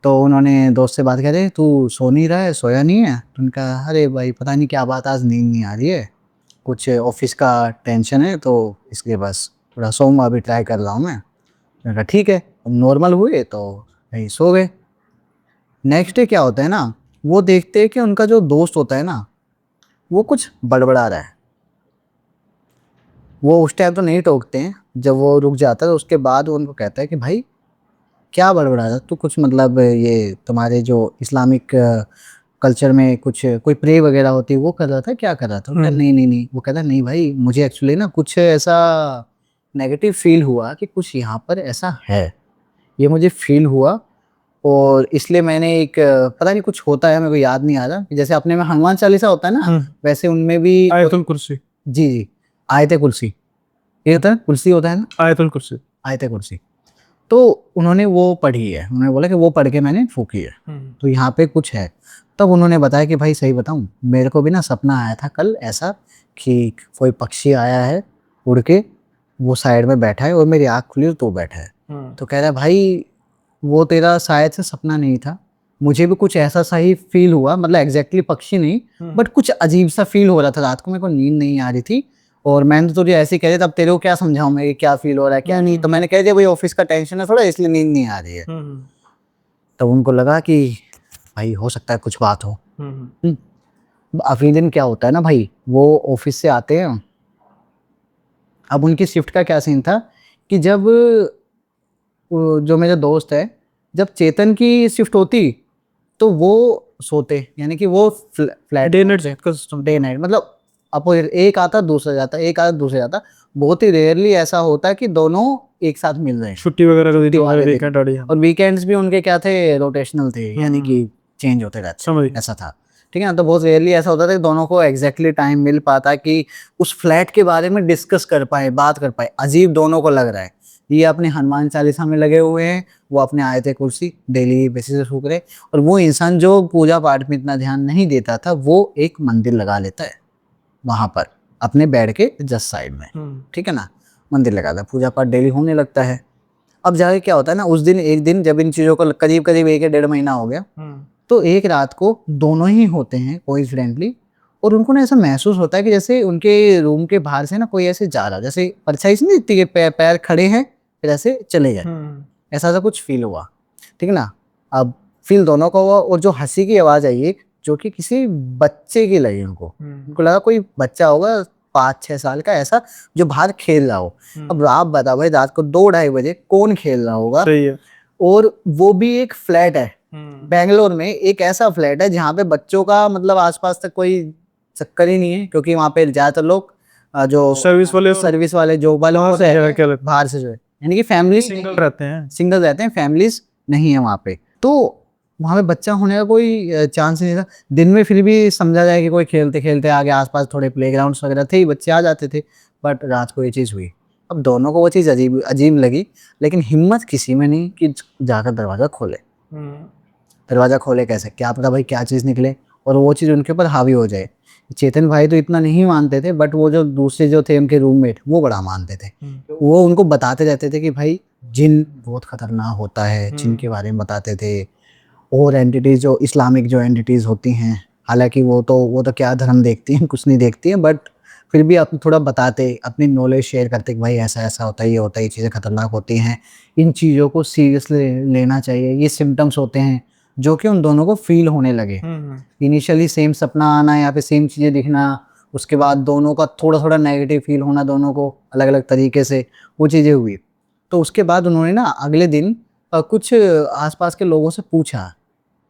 तो उन्होंने दोस्त से बात करी, तू सो नहीं रहा है, सोया नहीं है? तो उनका, अरे भाई पता नहीं क्या बात, आज नींद नहीं आ रही है, कुछ ऑफिस का टेंशन है, तो इसलिए बस थोड़ा सोऊंगा, अभी ट्राई कर रहा हूँ मैं। मैंने कहा ठीक है। नॉर्मल हुए तो यही सो गए। नेक्स्ट डे क्या होता है ना, वो देखते हैं कि उनका जो दोस्त होता है ना, वो कुछ बड़बड़ा रहा है। वो उस टाइम तो नहीं टोकते हैं, जब वो रुक जाता है तो उसके बाद वो उनको कहता है कि भाई क्या बड़बड़ा रहा तू? कुछ मतलब ये तुम्हारे जो इस्लामिक कल्चर में कुछ कोई प्रे वगैरह होती है वो कर रहा था, क्या कर रहा था? नहीं नहीं नहीं, वो कहता नहीं भाई मुझे एक्चुअली ना कुछ ऐसा नेगेटिव फील हुआ कि कुछ यहाँ पर ऐसा है, ये मुझे फील हुआ और इसलिए मैंने एक पता नहीं कुछ होता है, मेरे को याद नहीं आ रहा, जैसे अपने में हनुमान चालीसा होता है ना, वैसे उनमें भी आयतुल कुर्सी। जी जी, आयते कुर्सी, ये होता है कुर्सी होता है ना, आयतुल कुर्सी। आयते कुर्सी। तो उन्होंने वो पढ़ी है, उन्होंने बोला कि वो पढ़ के मैंने फूकी है, तो यहाँ पे कुछ है। तब उन्होंने बताया कि भाई सही बताऊं, मेरे को भी ना सपना आया था कल ऐसा कि कोई पक्षी आया है उड़ के, वो साइड में बैठा है और मेरी आँख खुली और तो बैठा है। तो कह रहा है भाई वो तेरा शायद से सपना नहीं था, मुझे भी कुछ ऐसा सा ही फील हुआ, मतलब एग्जैक्टली पक्षी नहीं बट कुछ अजीब सा फील हो रहा था रात को, मेरे को नींद नहीं आ रही थी और मैंने तो तुझे ऐसे ही कह दिया, तब तेरे को क्या समझाऊं मैं कि क्या फील हो रहा है क्या नहीं, तो मैंने कह दिया भाई ऑफिस का टेंशन है थोड़ा इसलिए नींद नहीं आ रही है। तब उनको लगा कि भाई हो सकता है कुछ बात हो। अगले दिन क्या होता है ना भाई, वो ऑफिस से आते हैं, अब उनकी शिफ्ट का क्या सीन था कि जब जो मेरा दोस्त है, जब चेतन की शिफ्ट होती तो वो सोते, यानी कि वो फ्लैट डे नाइट मतलब अपोजिट, एक आता दूसरा जाता, एक आता दूसरा जाता, बहुत ही रेयरली ऐसा होता है कि दोनों एक साथ मिल रहे हैं छुट्टी वगैरह का दिन वाले वीकेंड दिन। और वीकेंड्स भी उनके क्या थे, रोटेशनल थे, यानी कि चेंज होते रहते, ऐसा था, ठीक है ना। तो बहुत रेयरली ऐसा होता था कि दोनों को एग्जैक्टली टाइम मिल पाता कि उस फ्लैट के बारे में डिस्कस कर पाए, बात कर पाए। अजीब दोनों को लग रहा है, ये अपने हनुमान चालीसा में लगे हुए हैं, वो अपने आयते कुर्सी डेली बेसिस से फूक रहे, और वो इंसान जो पूजा पाठ में इतना ध्यान नहीं देता था वो एक मंदिर लगा लेता है वहां पर अपने बेड के जस्ट साइड में, ठीक है ना, मंदिर लगाता है, पूजा पाठ डेली होने लगता है। अब जाके क्या होता है ना, उस दिन एक दिन जब इन चीजों को करीब करीब 1 डेढ़ महीना हो गया, तो एक रात को दोनों ही होते हैं कोइंसिडेंटली, और उनको ना ऐसा महसूस होता है कि जैसे उनके रूम के बाहर से ना कोई ऐसे जा रहा, जैसे परछाई से नहीं दिखती कि पैर खड़े हैं फिर ऐसे चले जाए, ऐसा सा कुछ फील हुआ, ठीक है ना। अब फील दोनों का हुआ, और जो हंसी की आवाज आई एक, जो कि किसी बच्चे की लगी उनको लगा कोई बच्चा होगा 5-6 साल का ऐसा जो बाहर खेल रहा हो। अब आप बताओ भाई रात को 2-2:30 बजे कौन खेल रहा होगा? सही है। और वो भी एक फ्लैट है बेंगलोर में, एक ऐसा फ्लैट है जहाँ पे बच्चों का मतलब आसपास तक कोई चक्कर ही नहीं है, क्योंकि वहाँ पे ज्यादातर लोग जो सर्विस वाले जो बाहर से जो है, यानी कि फैमिली सिंगल रहते हैं, फैमिलीज नहीं है वहाँ पे, तो वहाँ पे बच्चा होने का कोई चांस नहीं था। दिन में फिर भी समझा जाए कि कोई खेलते खेलते आगे आसपास थोड़े प्लेग्राउंड्स वगैरह थे, बच्चे आ जाते थे, बट रात को ये चीज़ हुई। अब दोनों को वो चीज़ अजीब अजीब लगी, लेकिन हिम्मत किसी में नहीं कि जाकर दरवाज़ा खोले। दरवाज़ा खोले कैसे, क्या पता भाई क्या चीज़ निकले और वो चीज़ उनके ऊपर हावी हो जाए। चेतन भाई तो इतना नहीं मानते थे, बट वो जो दूसरे जो थे उनके रूममेट वो बड़ा मानते थे। वो उनको बताते रहते थे कि भाई जिन बहुत खतरनाक होता है, जिन के बारे में बताते थे, और एंटिटीज जो इस्लामिक जो एंटिटीज होती हैं, हालांकि वो तो क्या धर्म देखती हैं, कुछ नहीं देखती हैं, बट फिर भी आप थोड़ा बताते, अपनी नॉलेज शेयर करते कि भाई ऐसा ऐसा होता है, ये होता है, ये चीज़ें खतरनाक होती हैं, इन चीज़ों को सीरियसली लेना चाहिए, ये सिम्टम्स होते हैं जो कि उन दोनों को फील होने लगे। इनिशियली सेम सपना आना या फिर सेम चीज़ें दिखना, उसके बाद दोनों का थोड़ा थोड़ा नेगेटिव फील होना, दोनों को अलग अलग तरीके से वो चीज़ें हुई। तो उसके बाद उन्होंने ना अगले दिन कुछ आसपास के लोगों से पूछा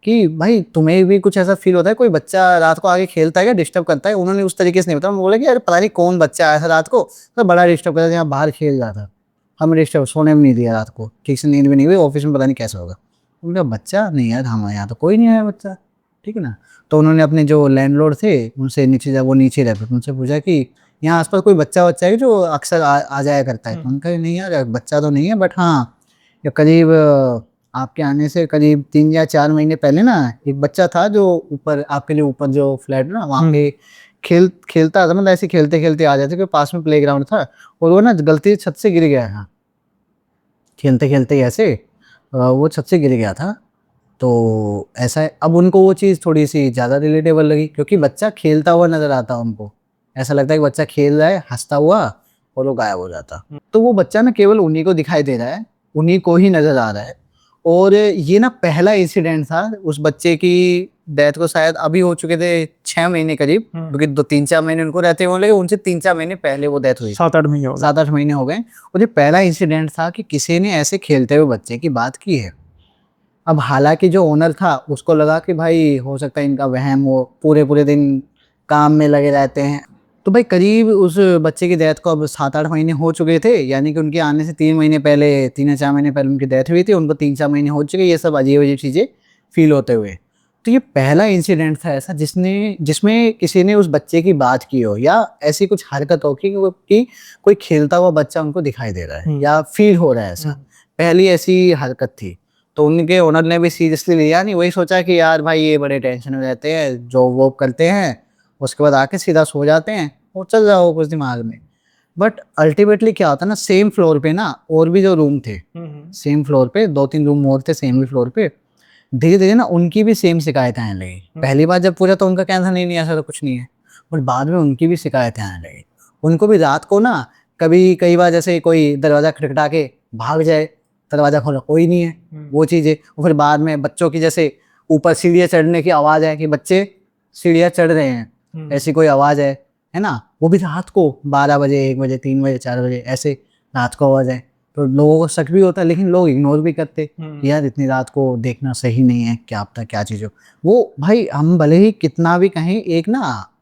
कि भाई तुम्हें भी कुछ ऐसा फील होता है, कोई बच्चा रात को आगे खेलता है क्या, डिस्टर्ब करता है? उन्होंने उस तरीके से नहीं बताया, बोले कि यार पता नहीं कौन बच्चा आया था रात को, तो बड़ा डिस्टर्ब करता था, यहाँ बाहर खेल रहा था, हमें डिस्टर्ब, सोने में नहीं दिया रात को, ठीक से नींद भी नहीं हुई, ऑफिस में पता नहीं कैसा होगा। उनका बच्चा नहीं यार, हमारे यहाँ तो कोई नहीं आया बच्चा, ठीक है ना। तो उन्होंने अपने जो लैंडलॉर्ड थे उनसे, नीचे जब वो नीचे रहते थे, उनसे पूछा कि यहाँ आसपास कोई बच्चा है जो अक्सर आ जाया करता है? तो उनका नहीं यार बच्चा तो नहीं है, बट हाँ करीब आपके आने से करीब 3 या 4 महीने पहले ना एक बच्चा था जो ऊपर आपके लिए ऊपर जो फ्लैट ना वहाँ पे खेलता था, मतलब ऐसे खेलते खेलते आ जाते, क्योंकि पास में प्लेग्राउंड था, और वो ना गलती से छत से गिर गया था, खेलते खेलते ऐसे वो छत से गिर गया था। तो ऐसा है, अब उनको वो चीज़ थोड़ी सी ज़्यादा रिलेटेबल लगी, क्योंकि बच्चा खेलता हुआ नजर आता, उनको ऐसा लगता है कि बच्चा खेल रहा है हंसता हुआ और वो गायब हो जाता। तो वो बच्चा ना केवल उन्हीं को दिखाई दे रहा है, उन्हीं को ही नजर आ रहा है, और ये ना पहला इंसिडेंट था। उस बच्चे की डेथ को शायद अभी हो चुके थे 6 महीने करीब, क्योंकि 2-3-4 महीने उनको रहते हुए लगे, उनसे 3-4 महीने पहले वो डेथ हुई। 7-8 महीने हो गए। 7-8 महीने हो गए। और ये पहला इंसिडेंट था कि किसी ने ऐसे खेलते हुए बच्चे की बात की है। अब हालांकि जो ओनर था उसको लगा कि भाई हो सकता है इनका वहम हो, पूरे दिन काम में लगे रहते हैं। तो भाई करीब उस बच्चे की डेथ को अब 7-8 महीने हो चुके थे, यानी कि उनके आने से 3 महीने पहले, 3 या 4 महीने पहले उनकी डेथ हुई थी। उनको 3-4 महीने हो चुके, ये सब अजीब चीज़ें फील होते हुए। तो ये पहला इंसिडेंट था ऐसा जिसमें किसी ने उस बच्चे की बात की हो, या ऐसी कुछ हरकत हो कि कोई खेलता हुआ बच्चा उनको दिखाई दे रहा है या फील हो रहा है ऐसा। पहली ऐसी हरकत थी। तो उनके ओनर ने भी सीरियसली लिया नहीं, वही सोचा कि यार भाई ये बड़े टेंशन में रहते हैं, जॉब वॉब करते हैं, उसके बाद आके सीधा सो जाते हैं और चल जाओ कुछ दिमाग में। बट अल्टीमेटली क्या होता है ना, सेम फ्लोर पे ना और भी जो रूम थे, सेम फ्लोर पे 2-3 रूम और थे सेम ही फ्लोर पे, धीरे धीरे ना उनकी भी सेम शिकायतें आने लगी। पहली बार जब पूछा तो उनका कहना था नहीं ऐसा तो कुछ नहीं है, बट बाद में उनकी भी शिकायतें आने लगी। उनको भी रात को ना कई बार जैसे कोई दरवाजा खटखटा के भाग जाए, दरवाजा खोला कोई नहीं है, वो चीज़ें। और फिर बाद में बच्चों की जैसे ऊपर सीढ़ियाँ चढ़ने की आवाज़ है कि बच्चे सीढ़ियाँ चढ़ रहे हैं, ऐसी कोई आवाज़ है ना, वो भी रात को 12 बजे, 1 बजे, 3 बजे, 4 बजे ऐसे रात को आवाज़ है। तो लोगों को शक भी होता है, लेकिन लोग इग्नोर भी करते कि यार इतनी रात को देखना सही नहीं है, क्या पता क्या चीज़ हो। वो भाई हम भले ही कितना भी कहें, एक ना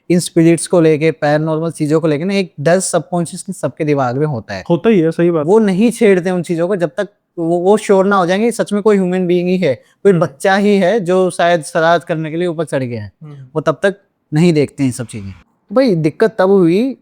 इन स्पिरिट्स को लेके, पैरानॉर्मल चीज़ों को लेके ना एक डर सबकॉन्शियसली सबके दिमाग में होता ही है। सही बात। वो नहीं छेड़ते उन चीज़ों को जब तक वो श्योर ना हो जाएंगे सच में कोई ह्यूमन बीइंग ही है, कोई बच्चा ही है जो शायद शरारत करने के लिए ऊपर चढ़ गया है। वो तब तक नहीं देखते हैं सब चीज़ें। भाई दिक्कत तब हुई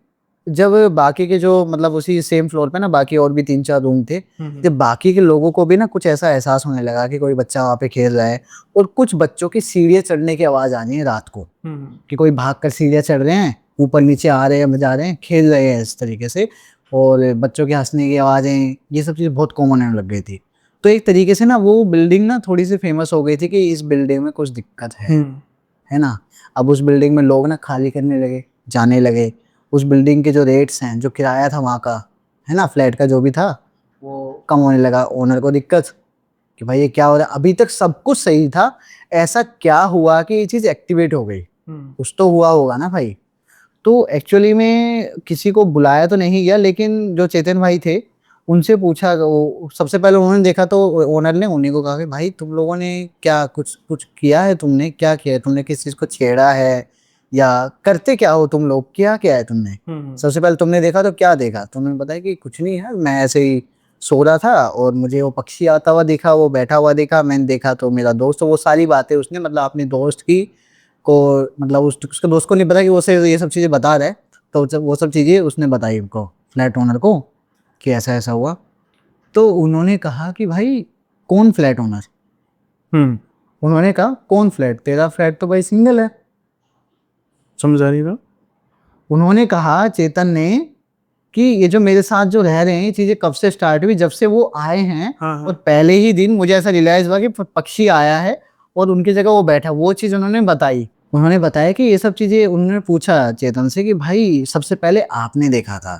जब बाकी के जो मतलब उसी सेम फ्लोर पे ना बाकी और भी 3-4 रूम थे, जब बाकी के लोगों को भी ना कुछ ऐसा एहसास होने लगा कि कोई बच्चा वहाँ पे खेल रहा है, और कुछ बच्चों की सीढ़ियाँ चढ़ने की आवाज़ आनी है रात को, कि कोई भाग कर सीढ़ियाँ चढ़ रहे हैं, ऊपर नीचे आ रहे हैं, जा रहे हैं, खेल रहे हैं इस तरीके से, और बच्चों के हंसने की आवाज़ें, ये सब चीज़ बहुत कॉमन होने लग गई थी। तो एक तरीके से ना वो बिल्डिंग ना थोड़ी सी फेमस हो गई थी कि इस बिल्डिंग में कुछ दिक्कत है ना। अब उस बिल्डिंग में लोग ना खाली करने लगे, जाने लगे। उस बिल्डिंग के जो रेट्स हैं, जो किराया था वहाँ का, है ना, फ्लैट का जो भी था, वो कम होने लगा। ओनर को दिक्कत कि भाई ये क्या हो रहा है, अभी तक सब कुछ सही था, ऐसा क्या हुआ कि ये चीज़ एक्टिवेट हो गई। कुछ तो हुआ होगा ना भाई। तो एक्चुअली में किसी को बुलाया तो नहीं गया, लेकिन जो चेतन भाई थे उनसे पूछा, वो सबसे पहले उन्होंने देखा तो ओनर ने उन्हीं को कहा कि भाई तुम लोगों ने क्या कुछ किया है, तुमने क्या किया है, तुमने किस चीज़ को छेड़ा है, या करते क्या हो तुम लोग, क्या है तुमने। सबसे पहले तुमने देखा तो क्या देखा, तुमने बताया कि कुछ नहीं है, मैं ऐसे ही सो रहा था और मुझे वो पक्षी आता हुआ दिखा, वो बैठा हुआ दिखा, मैंने देखा तो मेरा दोस्त, तो वो सारी बातें उसने मतलब अपने दोस्त की को मतलब उसके दोस्त को नहीं पता कि वो से ये सब चीज़ें बता रहा है, तो वो सब चीज़ें उसने बताई उनको, फ्लैट ओनर को, कि ऐसा ऐसा हुआ। तो उन्होंने कहा कि भाई कौन फ्लैट ओनर। उन्होंने कहा कौन फ्लैट, तेरा फ्लैट तो भाई सिंगल है। समझा नहीं था। उन्होंने कहा चेतन ने कि ये जो मेरे साथ जो रह रहे हैं, ये चीजें कब से स्टार्ट हुई, जब से वो आए हैं। और पहले ही दिन मुझे ऐसा रियलाइज हुआ कि पक्षी आया है और उनकी जगह वो बैठा, वो चीज उन्होंने बताई। उन्होंने बताया कि ये सब चीजें, उन्होंने पूछा चेतन से कि भाई सबसे पहले आपने देखा था,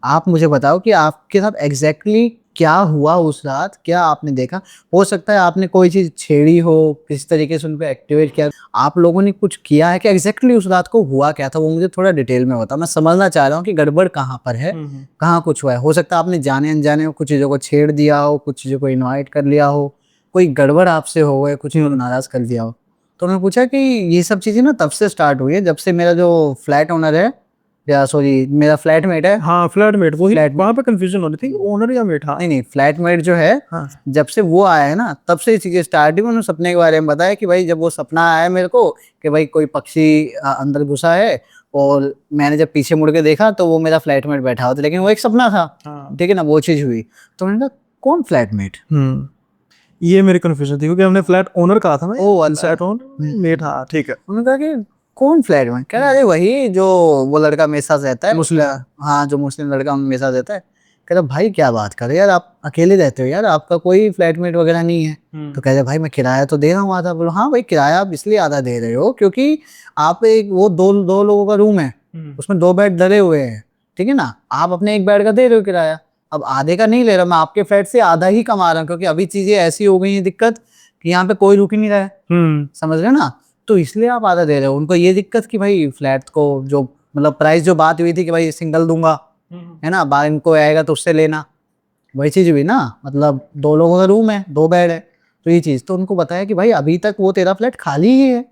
आप मुझे बताओ कि आपके साथ एग्जैक्टली क्या हुआ उस रात, क्या आपने देखा। हो सकता है आपने कोई चीज छेड़ी हो, किस तरीके से उनको एक्टिवेट किया, आप लोगों ने कुछ किया है कि एग्जैक्टली उस रात को हुआ क्या था, वो मुझे थोड़ा डिटेल में बताओ। मैं समझना चाह रहा हूँ कि गड़बड़ कहाँ पर है, कहाँ कुछ हुआ है। हो सकता है आपने जाने अनजाने कुछ चीज़ों को छेड़ दिया हो, कुछ चीज़ों को इन्वाइट कर लिया हो, कोई गड़बड़ आपसे हो गए, कुछ चीज़ों को नाराज कर दिया हो। तो उन्होंने पूछा कि ये सब चीज़ें ना तब से स्टार्ट हुई है जब से मेरा जो फ्लैट ओनर है, या सॉरी मेरा फ्लैटमेट है। हाँ फ्लैटमेट, वही वहाँ पे कंफ्यूजन हो रही थी, ओनर या मेट। हाँ नहीं फ्लैटमेट जो है, जब से वो आया है ना तब से ये चीजें स्टार्ट हुई। उन्होंने सपने के बारे में बताया कि भाई जब वो सपना आया मेरे को कि भाई कोई पक्षी अंदर घुसा है, और मैंने जब पीछे मुड़ के देखा तो वो मेरा फ्लैटमेट बैठा हुआ था, लेकिन वो एक सपना था। ठीक है ना, वो चीज हुई। तो मैंने कहा कौन फ्लैटमेट, ये मेरी कंफ्यूजन थी क्योंकि हमने फ्लैट ओनर कहा था ना, फ्लैट ओनर मेट। हाँ ठीक है। उन्होंने कहा कि कौन फ्लैट में, कह रहा अरे वही जो वो लड़का मेरे साथ रहता है, मुस्लिम, हाँ जो मुस्लिम लड़का मेरे साथ रहता है। कह रहा भाई क्या बात कर रहे यार, आप अकेले रहते हो यार, आपका कोई फ्लैटमेट वगैरह नहीं है। तो कह रहे भाई मैं किराया तो दे रहा हूँ आधा। बोलो हाँ भाई किराया आप इसलिए आधा दे रहे हो क्योंकि आप एक वो दो लोगों का रूम है, उसमें 2 बेड धरे हुए हैं, ठीक है ना, आप अपने एक बेड का दे रहे हो किराया, अब आधे का नहीं ले रहा मैं, आपके फ्लैट से आधा ही कमा रहा हूँ, क्योंकि अभी चीजें ऐसी हो गई है दिक्कत कि यहाँ पे कोई रुक ही नहीं रहा है, समझ रहे हो ना, तो इसलिए आप आधा दे रहे हो। उनको ये दिक्कत कि भाई फ्लैट को जो मतलब प्राइस जो बात हुई थी कि भाई सिंगल दूंगा, है ना, बाहर इनको आएगा तो उससे लेना, वही चीज हुई ना, मतलब 2 लोगों का रूम है, 2 बेड है, तो ये चीज तो उनको बताया कि भाई अभी तक वो तेरा फ्लैट खाली ही है,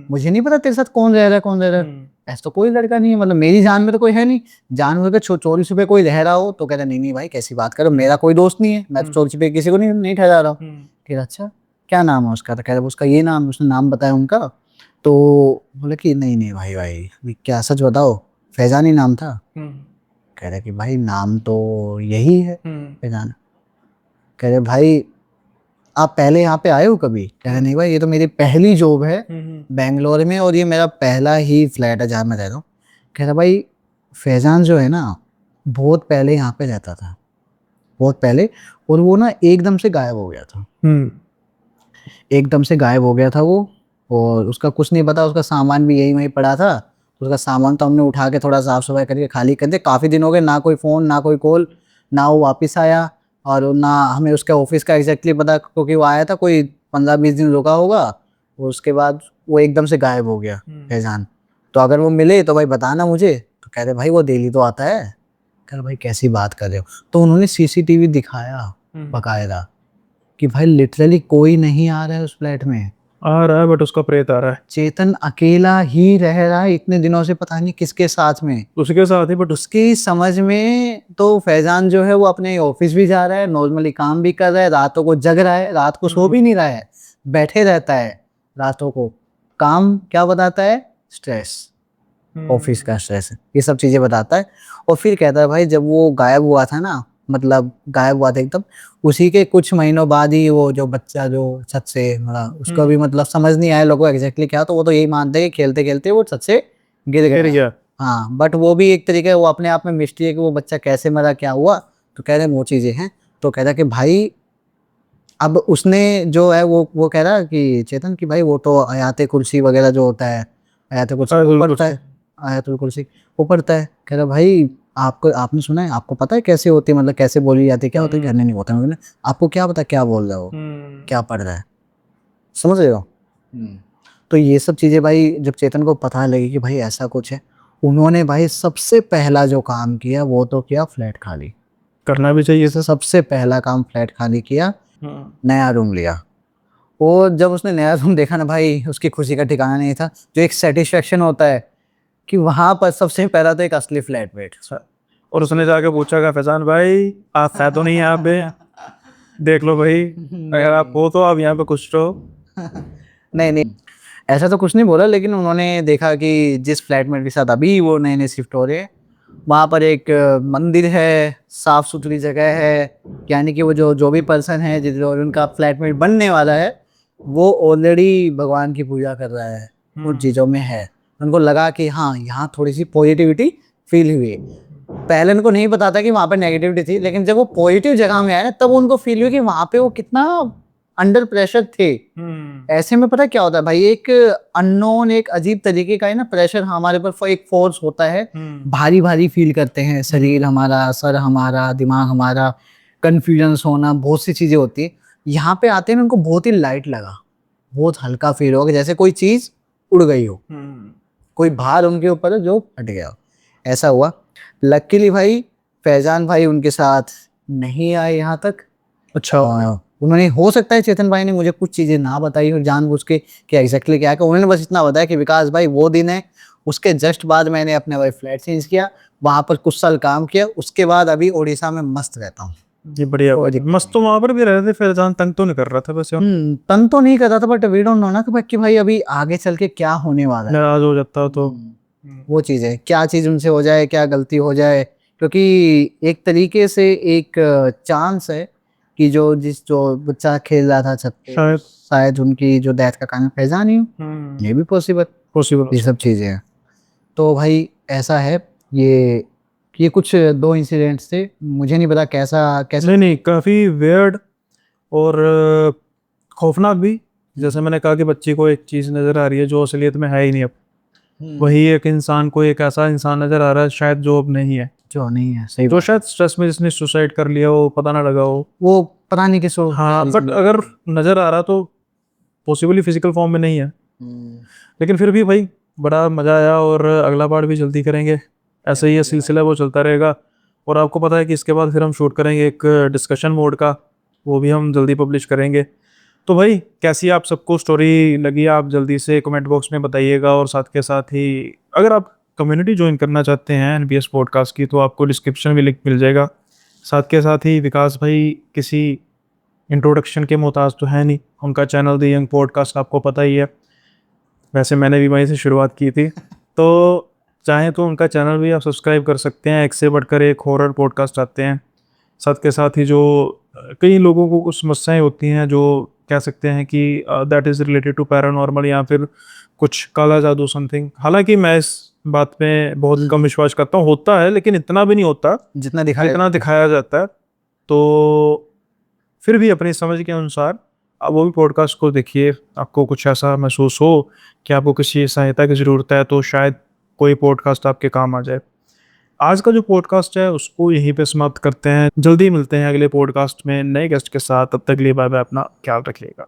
मुझे नहीं पता तेरे साथ कौन रह रहा है कौन रह रहा है, ऐसा तो कोई लड़का नहीं है, मतलब मेरी जान में तो कोई है नहीं, जान में 24 रुपये कोई रह रहा हो तो कहता नहीं नहीं भाई कैसी बात करो, मेरा कोई दोस्त नहीं है, मैं तो 24 रुपये किसी को नहीं ठहरा रहा हूँ। कह अच्छा क्या नाम है उसका, तो कह रहा उसका ये नाम, उसने नाम बताया उनका, तो बोले कि नहीं नहीं भाई भाई क्या सच बताओ फैजान ही नाम था। कह रहे कि भाई नाम तो यही है फैजान। कह रहे भाई आप पहले यहाँ पे आए हो कभी? कह रहे नहीं भाई ये तो मेरी पहली जॉब है बेंगलोर में और ये मेरा पहला ही फ्लैट है जहाँ मैं रह रहा हूँ। कह रहा भाई फैजान जो है ना बहुत पहले यहाँ पे रहता था, बहुत पहले, और वो ना एकदम से गायब हो गया था, एकदम से गायब हो गया था वो, और उसका कुछ नहीं पता, उसका सामान भी यही वहीं पड़ा था, उसका सामान तो हमने उठा के थोड़ा साफ सफाई करके खाली कर दिया, काफ़ी दिन हो गए, ना कोई फ़ोन ना कोई कॉल, ना वो वापस आया और ना हमें उसके ऑफिस का एग्जैक्टली पता, क्योंकि वो आया था कोई 15-20 दिन रुका होगा और उसके बाद वो एकदम से गायब हो गया फैजान। तो अगर वो मिले तो भाई बताना मुझे। तो कह रहे भाई वो डेली तो आता है। कह रहे भाई कैसी बात कर रहे हो? तो उन्होंने सीसीटीवी दिखाया बकायदा कि भाई लिटरली कोई नहीं आ रहा है उस फ्लैट में, आ रहा है बट उसका प्रेत आ रहा है, चेतन अकेला ही रह रहा है इतने दिनों से, पता नहीं किसके साथ में, उसके साथ ही, बट उसकी समझ में तो फैजान जो है वो अपने ऑफिस भी जा रहा है, नॉर्मली काम भी कर रहा है, रातों को जग रहा है, रात को सो भी नहीं रहा है, बैठे रहता है रातों को, काम क्या बताता है, स्ट्रेस, ऑफिस का स्ट्रेस, ये सब चीजें बताता है। और फिर कहता है भाई जब वो गायब हुआ था ना, मतलब गायब हुआ था एकदम, उसी के कुछ महीनों बाद ही वो जो बच्चा जो छत से मतलब उसको भी मतलब समझ नहीं आया लोगों को एग्जैक्टली क्या, तो वो तो यही मानते हैं कि खेलते खेलते वो छत से गिर गया। हाँ बट वो भी एक तरीके वो अपने आप में मिस्ट्री है कि वो बच्चा कैसे मरा क्या हुआ, तो कह रहे वो चीजें हैं। तो कह रहा कि भाई अब उसने जो है वो कह रहा कि चेतन की भाई वो तो आयाते कुर्सी वगैरह जो होता है, आयाते कुर्सी पढ़ता है, आयातुल कुर्सी वो पढ़ता है। कह रहा भाई आपको आपने सुना है, आपको पता है कैसे होती है, मतलब कैसे बोली जाती है, क्या होता है, कहने नहीं होता है, आपको क्या पता क्या बोल रहा हो, क्या पढ़ रहा है, समझ रहे हो। तो ये सब चीजें भाई जब चेतन को पता लगी कि भाई ऐसा कुछ है, उन्होंने भाई सबसे पहला जो काम किया वो तो किया फ्लैट खाली, करना भी चाहिए सर, सबसे पहला काम फ्लैट खाली किया, नया रूम लिया। और जब उसने नया रूम देखा ना भाई उसकी खुशी का ठिकाना नहीं था, जो एक सेटिस्फेक्शन होता है कि वहां पर सबसे पहला तो एक असली फ्लैट मेट, और उसने जाके पूछा कि फैजान भाई आप है तो नहीं यहाँ पे, देख लो भाई अगर आप हो तो आप यहाँ पे कुछ तो नहीं नहीं ऐसा तो कुछ नहीं बोला, लेकिन उन्होंने देखा कि जिस फ्लैटमेट के साथ अभी वो नए नए शिफ्ट हो रहे हैं वहाँ पर एक मंदिर है, साफ सुथरी जगह है, यानी कि वो जो भी पर्सन है जो उनका फ्लैटमेट बनने वाला है वो ऑलरेडी भगवान की पूजा कर रहा है, उन चीज़ों में है। उनको लगा कि हाँ यहाँ थोड़ी सी पॉजिटिविटी फील हुई। पहले उनको नहीं पता था कि वहाँ पर नेगेटिविटी थी, लेकिन जब वो पॉजिटिव जगह में आए ना तब उनको फील हुई कि वहाँ पे वो कितना अंडर प्रेशर थे। ऐसे में पता क्या होता है भाई, एक अननोन एक अजीब तरीके का है ना प्रेशर हमारे पर, एक फोर्स होता है, भारी भारी फील करते हैं शरीर हमारा, सर हमारा, दिमाग हमारा, कंफ्यूजन होना, बहुत सी चीजें होती है। यहाँ पे आते हैं उनको बहुत ही लाइट लगा, बहुत हल्का फील होगा, जैसे कोई चीज उड़ गई हो, कोई भार उनके ऊपर है जो हट गया, ऐसा हुआ। लकीली भाई फैजान भाई उनके साथ नहीं आए यहाँ तक। अच्छा उन्होंने, हो सकता है चेतन भाई ने मुझे कुछ चीजें ना बताई और जानबूझ के कि एग्जैक्टली क्या है, उन्होंने बस इतना बताया कि विकास भाई वो दिन है, उसके जस्ट बाद मैंने अपने भाई फ्लैट चेंज किया, वहां पर कुछ साल काम किया, उसके बाद अभी उड़ीसा में मस्त रहता हूँ। ये बढ़िया मस्त, तो वहां पर भी रह रहे थे, फैजान तंग तो नहीं कर रहा था बस तंग तो नहीं कर रहा था, बट वी डोंट नो ना कि भाई अभी आगे चल के क्या होने वाला है, नाराज हो जाता तो वो चीज़ है, क्या चीज़ उनसे हो जाए, क्या गलती हो जाए, क्योंकि एक तरीके से एक चांस है कि जो बच्चा खेल रहा था छत पे शायद उनकी जो डेथ का कारण फैजान ही हो, ये भी पॉसिबल ये सब चीज़ें हैं। तो भाई ऐसा है, ये कुछ 2 इंसिडेंट्स थे, मुझे नहीं पता कैसा नहीं काफ़ी वियर्ड और खौफनाक भी। जैसे मैंने कहा कि बच्ची को एक चीज़ नज़र आ रही है जो असलियत में है ही नहीं, अब वही एक इंसान को एक ऐसा इंसान नज़र आ रहा है शायद जो अब नहीं है। जो नहीं है, सही जो बात। शायद स्ट्रेस में जिसने सुसाइड कर लिया हो, पता ना लगा हो। वो पता नहीं किसको। हाँ, बट अगर नजर आ रहा तो पॉसिबली फिजिकल फॉर्म में नहीं है। लेकिन फिर भी भाई बड़ा मजा आया, और अगला पार्ट भी जल्दी करेंगे। ऐसे ही ये सिलसिला वो चलता रहेगा। और आपको पता है कि इसके बाद फिर हम शूट करेंगे एक डिस्कशन मोड का, वो भी हम जल्दी पब्लिश करेंगे। तो भाई कैसी आप सबको स्टोरी लगी, आप जल्दी से कमेंट बॉक्स में बताइएगा। और साथ के साथ ही अगर आप कम्युनिटी ज्वाइन करना चाहते हैं एनबीएस पॉडकास्ट की, तो आपको डिस्क्रिप्शन में लिंक मिल जाएगा। साथ के साथ ही विकास भाई किसी इंट्रोडक्शन के मोहताज तो है नहीं, उनका चैनल द यंग पॉडकास्ट आपको पता ही है। वैसे मैंने भी वहीं से शुरुआत की थी, तो चाहें तो उनका चैनल भी आप सब्सक्राइब कर सकते हैं। एक से बढ़कर एक हॉरर पॉडकास्ट आते हैं। साथ के साथ ही जो कई लोगों को कुछ समस्याएं होती हैं, जो कह सकते हैं कि that is related to paranormal या फिर कुछ काला जादू समथिंग। हालांकि मैं इस बात में बहुत कम विश्वास करता हूँ, होता है लेकिन इतना भी नहीं होता जितना दिखाया जाता है। तो फिर भी अपनी समझ के अनुसार आप वो भी पॉडकास्ट को देखिए। आपको कुछ ऐसा महसूस हो कि आपको किसी सहायता की ज़रूरत है, तो शायद कोई पॉडकास्ट आपके काम आ जाए। आज का जो पॉडकास्ट है उसको यहीं पे समाप्त करते हैं। जल्दी मिलते हैं अगले पॉडकास्ट में नए गेस्ट के साथ। तब तक के लिए बाय बाय, अपना ख्याल रखिएगा।